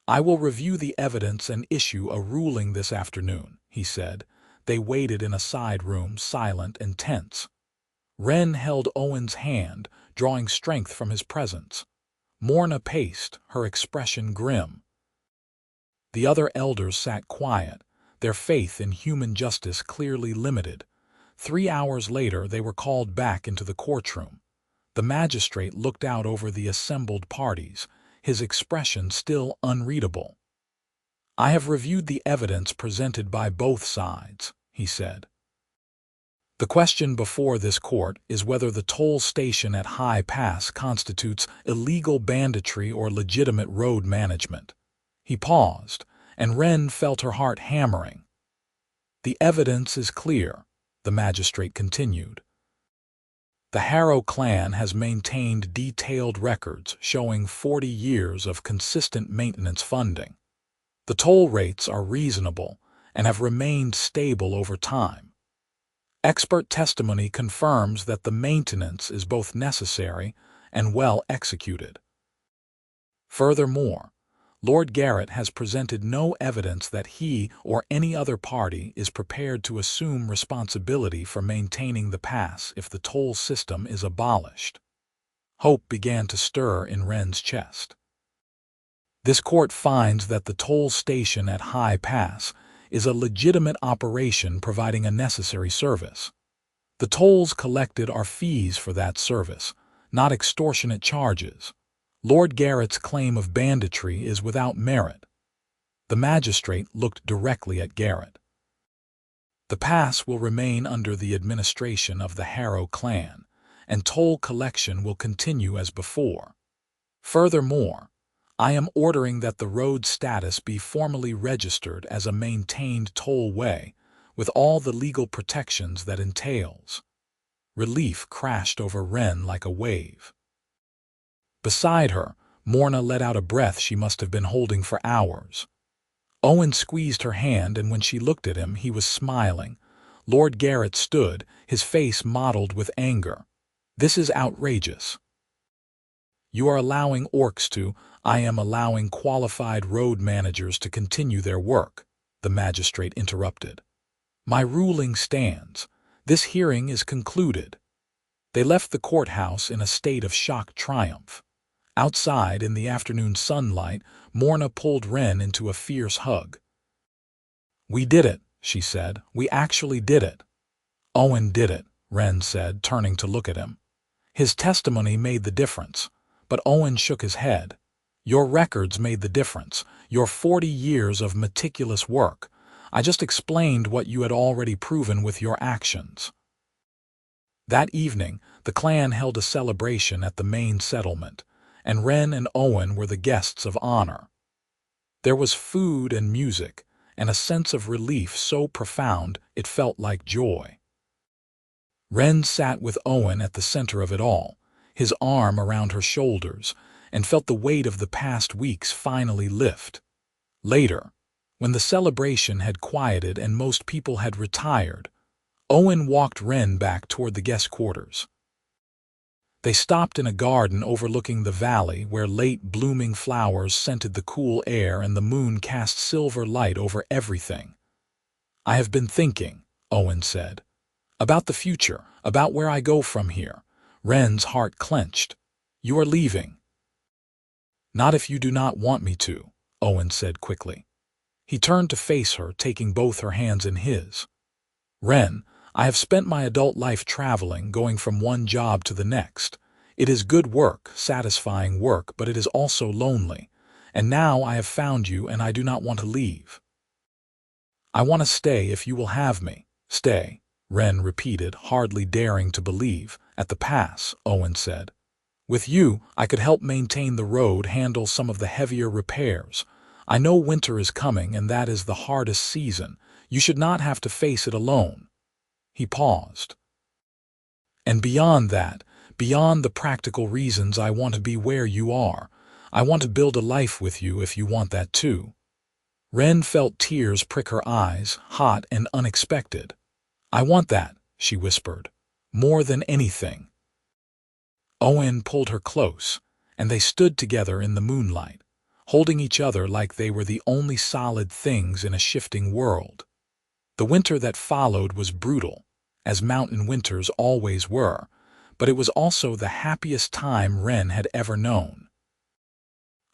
"I will review the evidence and issue a ruling this afternoon," he said. They waited in a side room, silent and tense. Wren held Owen's hand, drawing strength from his presence. Morna paced, her expression grim. The other elders sat quiet, their faith in human justice clearly limited. 3 hours later, they were called back into the courtroom. The magistrate looked out over the assembled parties, his expression still unreadable. "I have reviewed the evidence presented by both sides," he said. "The question before this court is whether the toll station at High Pass constitutes illegal banditry or legitimate road management." He paused, and Wren felt her heart hammering. "The evidence is clear," the magistrate continued. "The Harrow clan has maintained detailed records showing 40 years of consistent maintenance funding. The toll rates are reasonable and have remained stable over time. Expert testimony confirms that the maintenance is both necessary and well executed. Furthermore, Lord Garrett has presented no evidence that he or any other party is prepared to assume responsibility for maintaining the pass if the toll system is abolished." Hope began to stir in Wren's chest. "This court finds that the toll station at High Pass is a legitimate operation providing a necessary service. The tolls collected are fees for that service, not extortionate charges. Lord Garrett's claim of banditry is without merit." The magistrate looked directly at Garrett. "The pass will remain under the administration of the Harrow clan, and toll collection will continue as before. Furthermore, I am ordering that the road status be formally registered as a maintained tollway, with all the legal protections that entails." Relief crashed over Wren like a wave. Beside her, Morna let out a breath she must have been holding for hours. Owen squeezed her hand, and when she looked at him, he was smiling. Lord Garrett stood, his face mottled with anger. "This is outrageous. You are allowing orcs to— I am allowing qualified road managers to continue their work," the magistrate interrupted. "My ruling stands. This hearing is concluded." They left the courthouse in a state of shocked triumph. Outside, in the afternoon sunlight, Morna pulled Wren into a fierce hug. "We did it," she said. "We actually did it." "Owen did it," Wren said, turning to look at him. "His testimony made the difference." But Owen shook his head. "Your records made the difference. Your 40 years of meticulous work. I just explained what you had already proven with your actions." That evening, the clan held a celebration at the main settlement, and Wren and Owen were the guests of honor. There was food and music, and a sense of relief so profound it felt like joy. Wren sat with Owen at the center of it all, his arm around her shoulders, and felt the weight of the past weeks finally lift. Later, when the celebration had quieted and most people had retired, Owen walked Wren back toward the guest quarters. They stopped in a garden overlooking the valley where late blooming flowers scented the cool air and the moon cast silver light over everything. "I have been thinking," Owen said, "about the future, about where I go from here." Wren's heart clenched. "You are leaving." "Not if you do not want me to," Owen said quickly. He turned to face her, taking both her hands in his. "Wren, I have spent my adult life traveling, going from one job to the next. It is good work, satisfying work, but it is also lonely. And now I have found you, and I do not want to leave." "I want to stay if you will have me." "Stay," Wren repeated, hardly daring to believe. "At the pass," Owen said. "With you, I could help maintain the road, handle some of the heavier repairs. I know winter is coming, and that is the hardest season. You should not have to face it alone." He paused. And beyond that, beyond the practical reasons, I want to be where you are. I want to build a life with you if you want that too. Wren felt tears prick her eyes, hot and unexpected. I want that, she whispered, more than anything. Owen pulled her close, and they stood together in the moonlight, holding each other like they were the only solid things in a shifting world. The winter that followed was brutal, as mountain winters always were, but it was also the happiest time Wren had ever known.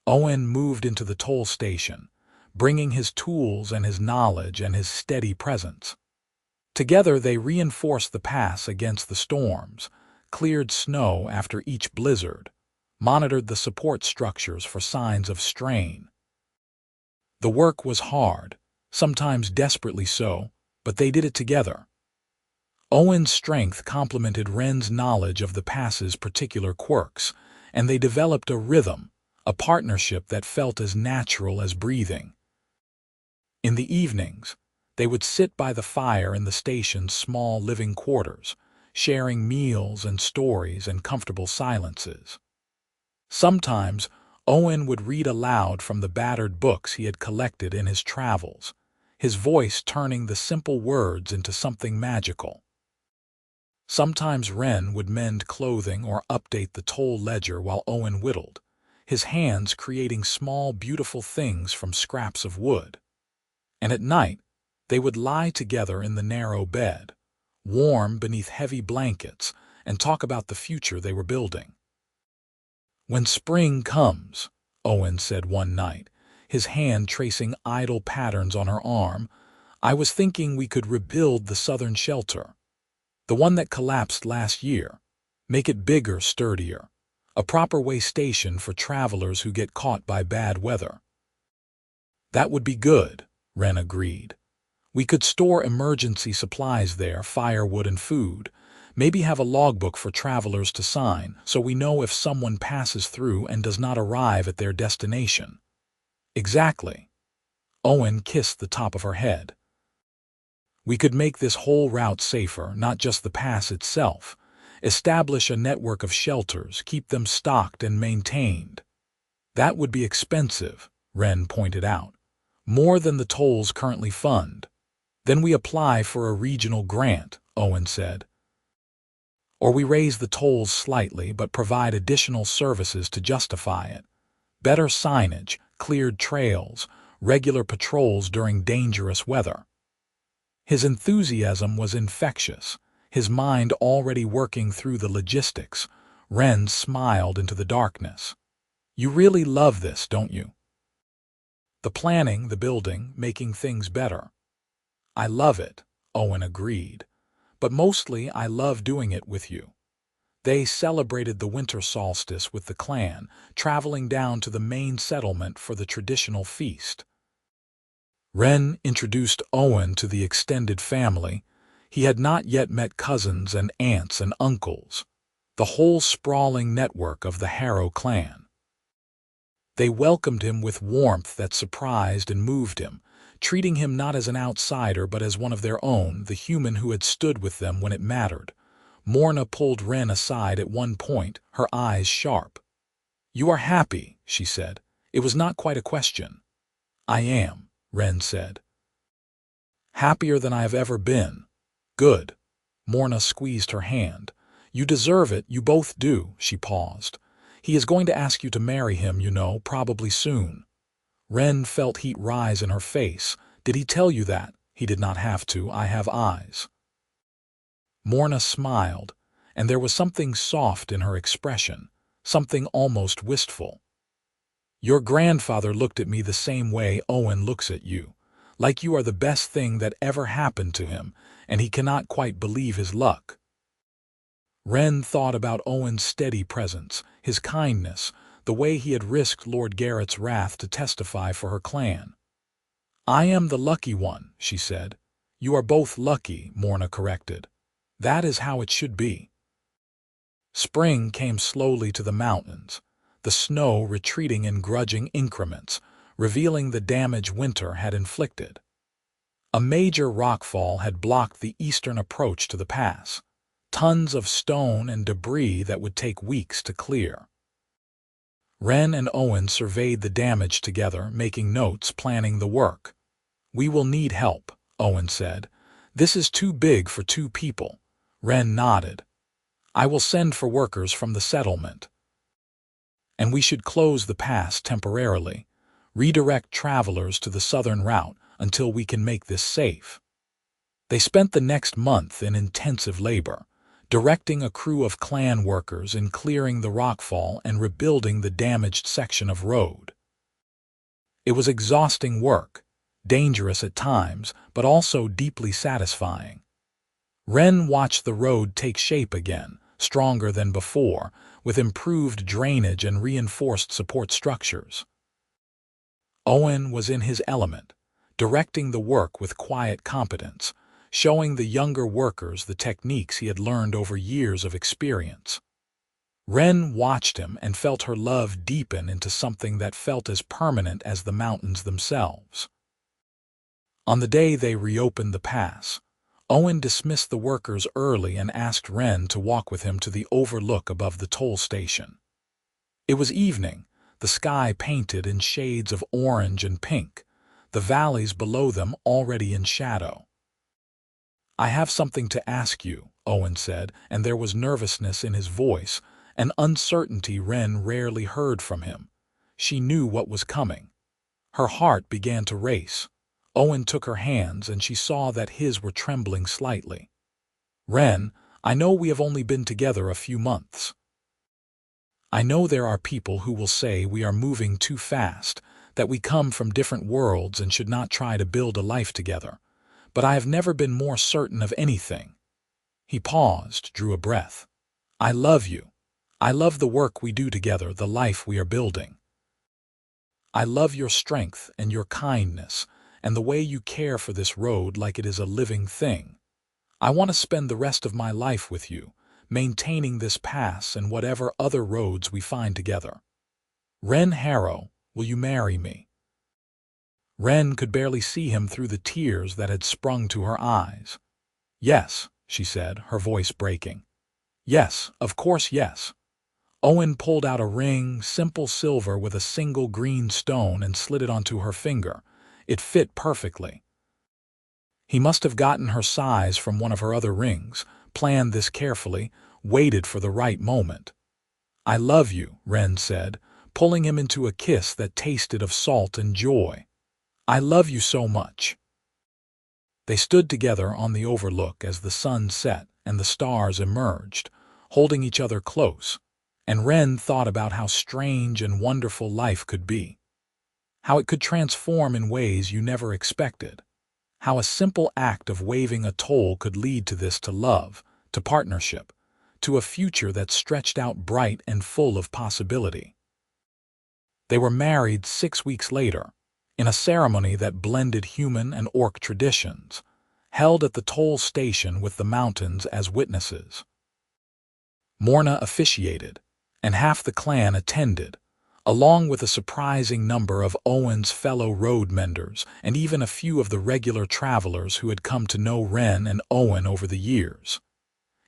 Owen moved into the toll station, bringing his tools and his knowledge and his steady presence. Together they reinforced the pass against the storms, cleared snow after each blizzard, monitored the support structures for signs of strain. The work was hard, sometimes desperately so, but they did it together. Owen's strength complemented Wren's knowledge of the pass's particular quirks, and they developed a rhythm, a partnership that felt as natural as breathing. In the evenings, they would sit by the fire in the station's small living quarters, sharing meals and stories and comfortable silences. Sometimes, Owen would read aloud from the battered books he had collected in his travels, his voice turning the simple words into something magical. Sometimes Wren would mend clothing or update the toll ledger while Owen whittled, his hands creating small, beautiful things from scraps of wood. And at night, they would lie together in the narrow bed, warm beneath heavy blankets, and talk about the future they were building. When spring comes, Owen said one night, his hand tracing idle patterns on her arm, I was thinking we could rebuild the southern shelter, the one that collapsed last year, make it bigger, sturdier, a proper way station for travelers who get caught by bad weather. That would be good, Wren agreed. We could store emergency supplies there, firewood and food, maybe have a logbook for travelers to sign so we know if someone passes through and does not arrive at their destination. Exactly. Owen kissed the top of her head. We could make this whole route safer, not just the pass itself. Establish a network of shelters, keep them stocked and maintained. That would be expensive, Wren pointed out. More than the tolls currently fund. Then we apply for a regional grant, Owen said. Or we raise the tolls slightly but provide additional services to justify it. Better signage, cleared trails, regular patrols during dangerous weather. His enthusiasm was infectious, his mind already working through the logistics. Wren smiled into the darkness. You really love this, don't you? The planning, the building, making things better. I love it, Owen agreed. But mostly I love doing it with you. They celebrated the winter solstice with the clan, traveling down to the main settlement for the traditional feast. Wren introduced Owen to the extended family. He had not yet met cousins and aunts and uncles, the whole sprawling network of the Harrow clan. They welcomed him with warmth that surprised and moved him, treating him not as an outsider but as one of their own, the human who had stood with them when it mattered. Morna pulled Wren aside at one point, her eyes sharp. You are happy, she said. It was not quite a question. I am, Wren said. Happier than I have ever been. Good. Morna squeezed her hand. You deserve it, you both do, she paused. He is going to ask you to marry him, you know, probably soon. Wren felt heat rise in her face. Did he tell you that? He did not have to. I have eyes. Morna smiled, and there was something soft in her expression, something almost wistful. Your grandfather looked at me the same way Owen looks at you, like you are the best thing that ever happened to him, and he cannot quite believe his luck. Wren thought about Owen's steady presence, his kindness, the way he had risked Lord Garrett's wrath to testify for her clan. I am the lucky one, she said. You are both lucky, Morna corrected. That is how it should be. Spring came slowly to the mountains, the snow retreating in grudging increments, revealing the damage winter had inflicted. A major rockfall had blocked the eastern approach to the pass, tons of stone and debris that would take weeks to clear. Wren and Owen surveyed the damage together, making notes, planning the work. "We will need help," Owen said. "This is too big for 2 people." Wren nodded. "I will send for workers from the settlement. And we should close the pass temporarily, redirect travelers to the southern route until we can make this safe." They spent the next month in intensive labor, directing a crew of clan workers in clearing the rockfall and rebuilding the damaged section of road. It was exhausting work, dangerous at times, but also deeply satisfying. Wren watched the road take shape again, stronger than before, with improved drainage and reinforced support structures. Owen was in his element, directing the work with quiet competence, showing the younger workers the techniques he had learned over years of experience. Wren watched him and felt her love deepen into something that felt as permanent as the mountains themselves. On the day they reopened the pass, Owen dismissed the workers early and asked Wren to walk with him to the overlook above the toll station. It was evening, the sky painted in shades of orange and pink, the valleys below them already in shadow. "I have something to ask you," Owen said, and there was nervousness in his voice, an uncertainty Wren rarely heard from him. She knew what was coming. Her heart began to race. Owen took her hands, and she saw that his were trembling slightly. "Wren, I know we have only been together a few months. I know there are people who will say we are moving too fast, that we come from different worlds and should not try to build a life together. But I have never been more certain of anything." He paused, drew a breath. "I love you. I love the work we do together, the life we are building. I love your strength and your kindness, and the way you care for this road like it is a living thing. I want to spend the rest of my life with you, maintaining this pass and whatever other roads we find together. Wren Harrow, will you marry me?" Wren could barely see him through the tears that had sprung to her eyes. "Yes," she said, her voice breaking. "Yes, of course yes." Owen pulled out a ring, simple silver with a single green stone, and slid it onto her finger. It fit perfectly. He must have gotten her size from one of her other rings, planned this carefully, waited for the right moment. "I love you," Wren said, pulling him into a kiss that tasted of salt and joy. "I love you so much." They stood together on the overlook as the sun set and the stars emerged, holding each other close, and Wren thought about how strange and wonderful life could be. How it could transform in ways you never expected. How a simple act of waiving a toll could lead to this, to love, to partnership, to a future that stretched out bright and full of possibility. They were married 6 weeks later, in a ceremony that blended human and orc traditions, held at the toll station with the mountains as witnesses. Morna officiated, and half the clan attended, along with a surprising number of Owen's fellow road menders and even a few of the regular travelers who had come to know Wren and Owen over the years.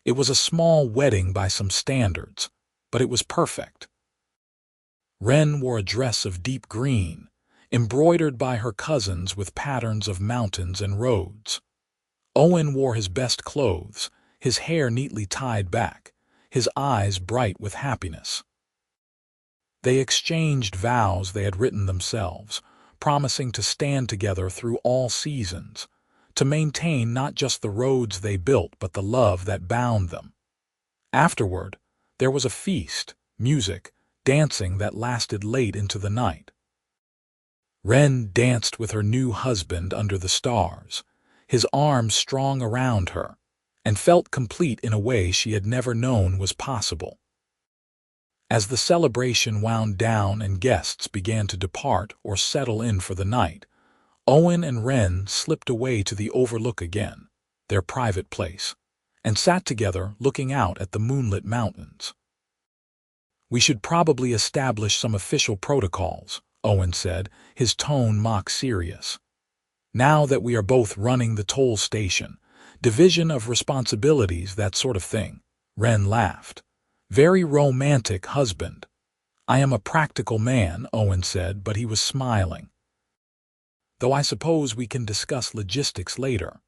It was a small wedding by some standards, but it was perfect. Wren wore a dress of deep green, embroidered by her cousins with patterns of mountains and roads. Owen wore his best clothes, his hair neatly tied back, his eyes bright with happiness. They exchanged vows they had written themselves, promising to stand together through all seasons, to maintain not just the roads they built but the love that bound them. Afterward, there was a feast, music, dancing that lasted late into the night. Wren danced with her new husband under the stars, his arms strong around her, and felt complete in a way she had never known was possible. As the celebration wound down and guests began to depart or settle in for the night, Owen and Wren slipped away to the overlook again, their private place, and sat together looking out at the moonlit mountains. "We should probably establish some official protocols," Owen said, his tone mock serious. Now that we are both running the toll station, division of responsibilities, that sort of thing." Wren laughed. "Very romantic, husband." "I am a practical man," Owen said, but he was smiling. "Though I suppose we can discuss logistics later."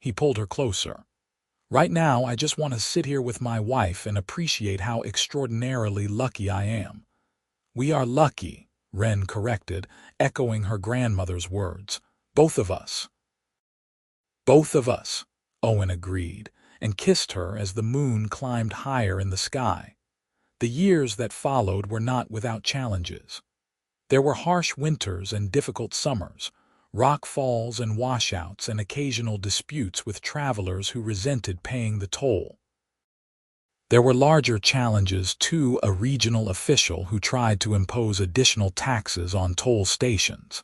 He pulled her closer. "Right now, I just want to sit here with my wife and appreciate how extraordinarily lucky I am." "We are lucky," Wren corrected, echoing her grandmother's words. "Both of us." "Both of us," Owen agreed, and kissed her as the moon climbed higher in the sky. The years that followed were not without challenges. There were harsh winters and difficult summers, rock falls and washouts, and occasional disputes with travelers who resented paying the toll. There were larger challenges too: a regional official who tried to impose additional taxes on toll stations,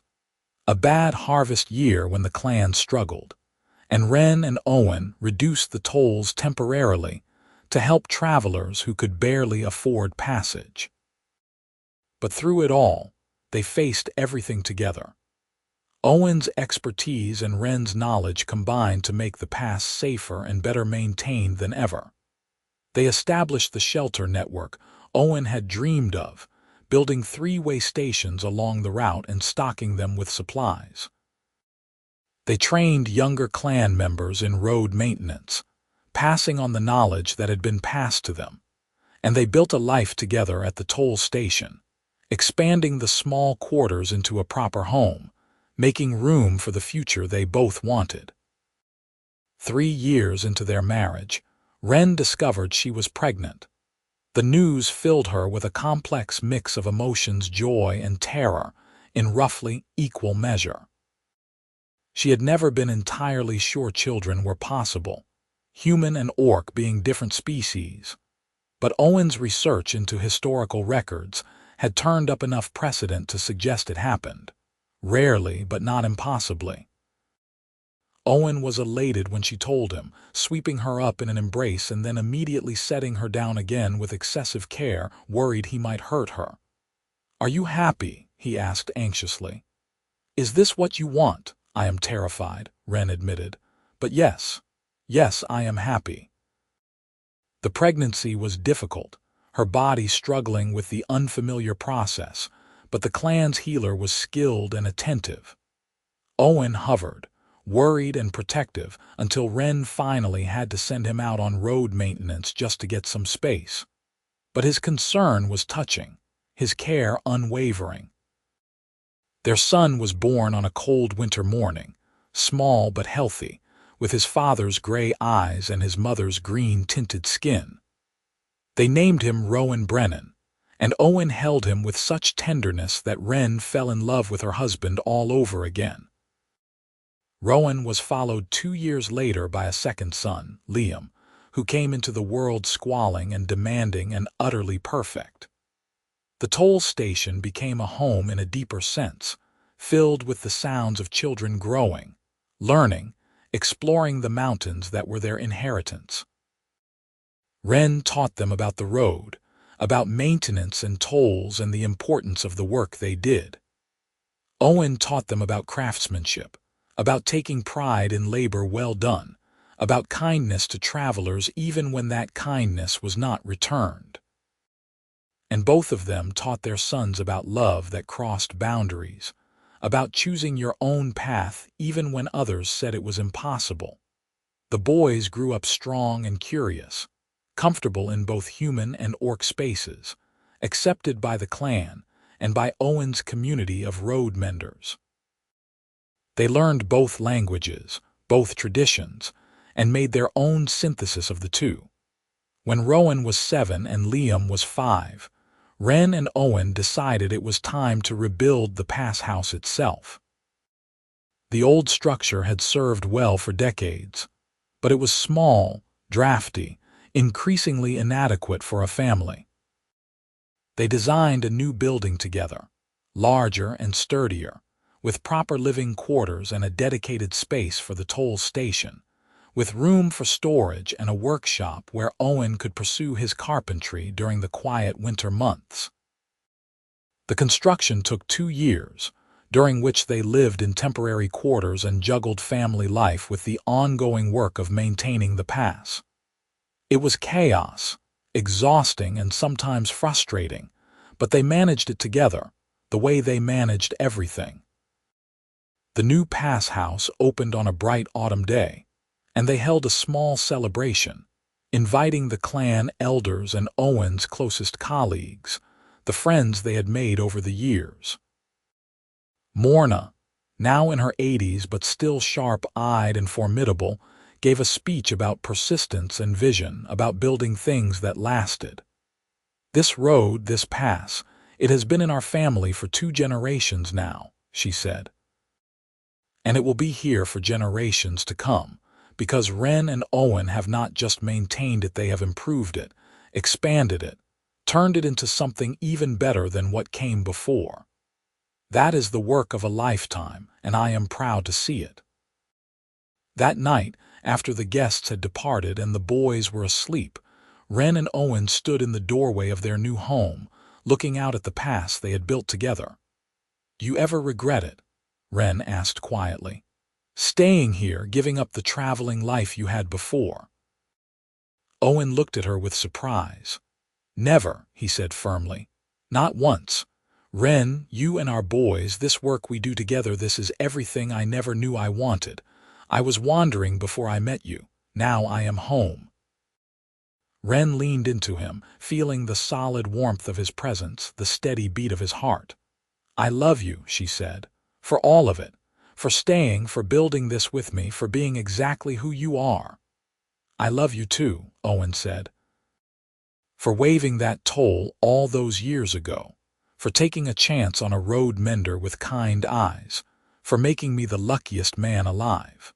a bad harvest year when the clan struggled, and Wren and Owen reduced the tolls temporarily to help travelers who could barely afford passage. But through it all, they faced everything together. Owen's expertise and Wren's knowledge combined to make the pass safer and better maintained than ever. They established the shelter network Owen had dreamed of, building three-way stations along the route and stocking them with supplies. They trained younger clan members in road maintenance, passing on the knowledge that had been passed to them, and they built a life together at the toll station, expanding the small quarters into a proper home, making room for the future they both wanted. 3 years into their marriage, Wren discovered she was pregnant. The news filled her with a complex mix of emotions: joy and terror, in roughly equal measure. She had never been entirely sure children were possible, human and orc being different species. But Owen's research into historical records had turned up enough precedent to suggest it happened. Rarely, but not impossibly. Owen was elated when she told him, sweeping her up in an embrace and then immediately setting her down again with excessive care, worried he might hurt her. "Are you happy?" he asked anxiously. "Is this what you want?" "I am terrified," Wren admitted. "But yes, I am happy." The pregnancy was difficult, her body struggling with the unfamiliar process, but the clan's healer was skilled and attentive. Owen hovered, worried and protective, until Wren finally had to send him out on road maintenance just to get some space. But his concern was touching, his care unwavering. Their son was born on a cold winter morning, small but healthy, with his father's gray eyes and his mother's green-tinted skin. They named him Owen Brennan, and Owen held him with such tenderness that Wren fell in love with her husband all over again. Rowan was followed 2 years later by a second son, Liam, who came into the world squalling and demanding and utterly perfect. The toll station became a home in a deeper sense, filled with the sounds of children growing, learning, exploring the mountains that were their inheritance. Wren taught them about the road, about maintenance and tolls and the importance of the work they did. Owen taught them about craftsmanship, about taking pride in labor well done, about kindness to travelers even when that kindness was not returned. And both of them taught their sons about love that crossed boundaries, about choosing your own path even when others said it was impossible. The boys grew up strong and curious, comfortable in both human and orc spaces, accepted by the clan and by Owen's community of road menders. They learned both languages, both traditions, and made their own synthesis of the two. When Rowan was 7 and Liam was 5, Wren and Owen decided it was time to rebuild the pass house itself. The old structure had served well for decades, but it was small, drafty, increasingly inadequate for a family. They designed a new building together, larger and sturdier, with proper living quarters and a dedicated space for the toll station, with room for storage and a workshop where Owen could pursue his carpentry during the quiet winter months. The construction took 2 years, during which they lived in temporary quarters and juggled family life with the ongoing work of maintaining the pass. It was chaos, exhausting and sometimes frustrating, but they managed it together, the way they managed everything. The new pass house opened on a bright autumn day, and they held a small celebration, inviting the clan elders and Owen's closest colleagues, the friends they had made over the years. Morna, now in her 80s but still sharp-eyed and formidable, gave a speech about persistence and vision, about building things that lasted. "This road, this pass, it has been in our family for 2 generations now," she said. "And it will be here for generations to come, because Wren and Owen have not just maintained it, they have improved it, expanded it, turned it into something even better than what came before. That is the work of a lifetime, and I am proud to see it." That night, after the guests had departed and the boys were asleep, Wren and Owen stood in the doorway of their new home, looking out at the pass they had built together. "Do you ever regret it?" Wren asked quietly. "Staying here, giving up the traveling life you had before?" Owen looked at her with surprise. "Never," he said firmly. "Not once. Wren, you and our boys, this work we do together, this is everything I never knew I wanted. I was wandering before I met you. Now I am home." Wren leaned into him, feeling the solid warmth of his presence, the steady beat of his heart. "I love you," she said, "for all of it, for staying, for building this with me, for being exactly who you are." "I love you too," Owen said. "For waiving that toll all those years ago, for taking a chance on a road mender with kind eyes, for making me the luckiest man alive."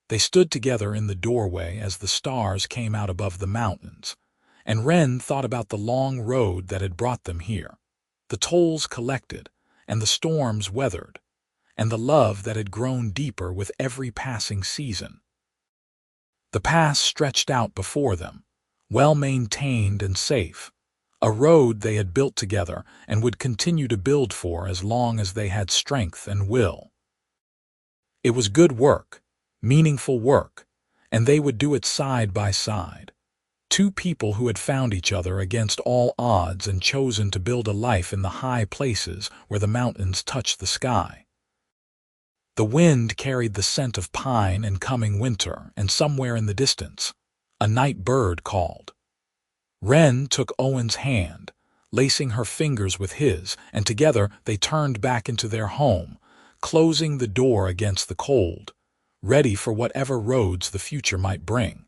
They stood together in the doorway as the stars came out above the mountains, and Wren thought about the long road that had brought them here, the tolls collected, and the storms weathered, and the love that had grown deeper with every passing season. The pass stretched out before them, well-maintained and safe, a road they had built together and would continue to build for as long as they had strength and will. It was good work, meaningful work, and they would do it side by side. 2 people who had found each other against all odds and chosen to build a life in the high places where the mountains touched the sky. The wind carried the scent of pine and coming winter, and somewhere in the distance, a night bird called. Wren took Owen's hand, lacing her fingers with his, and together they turned back into their home, closing the door against the cold, ready for whatever roads the future might bring.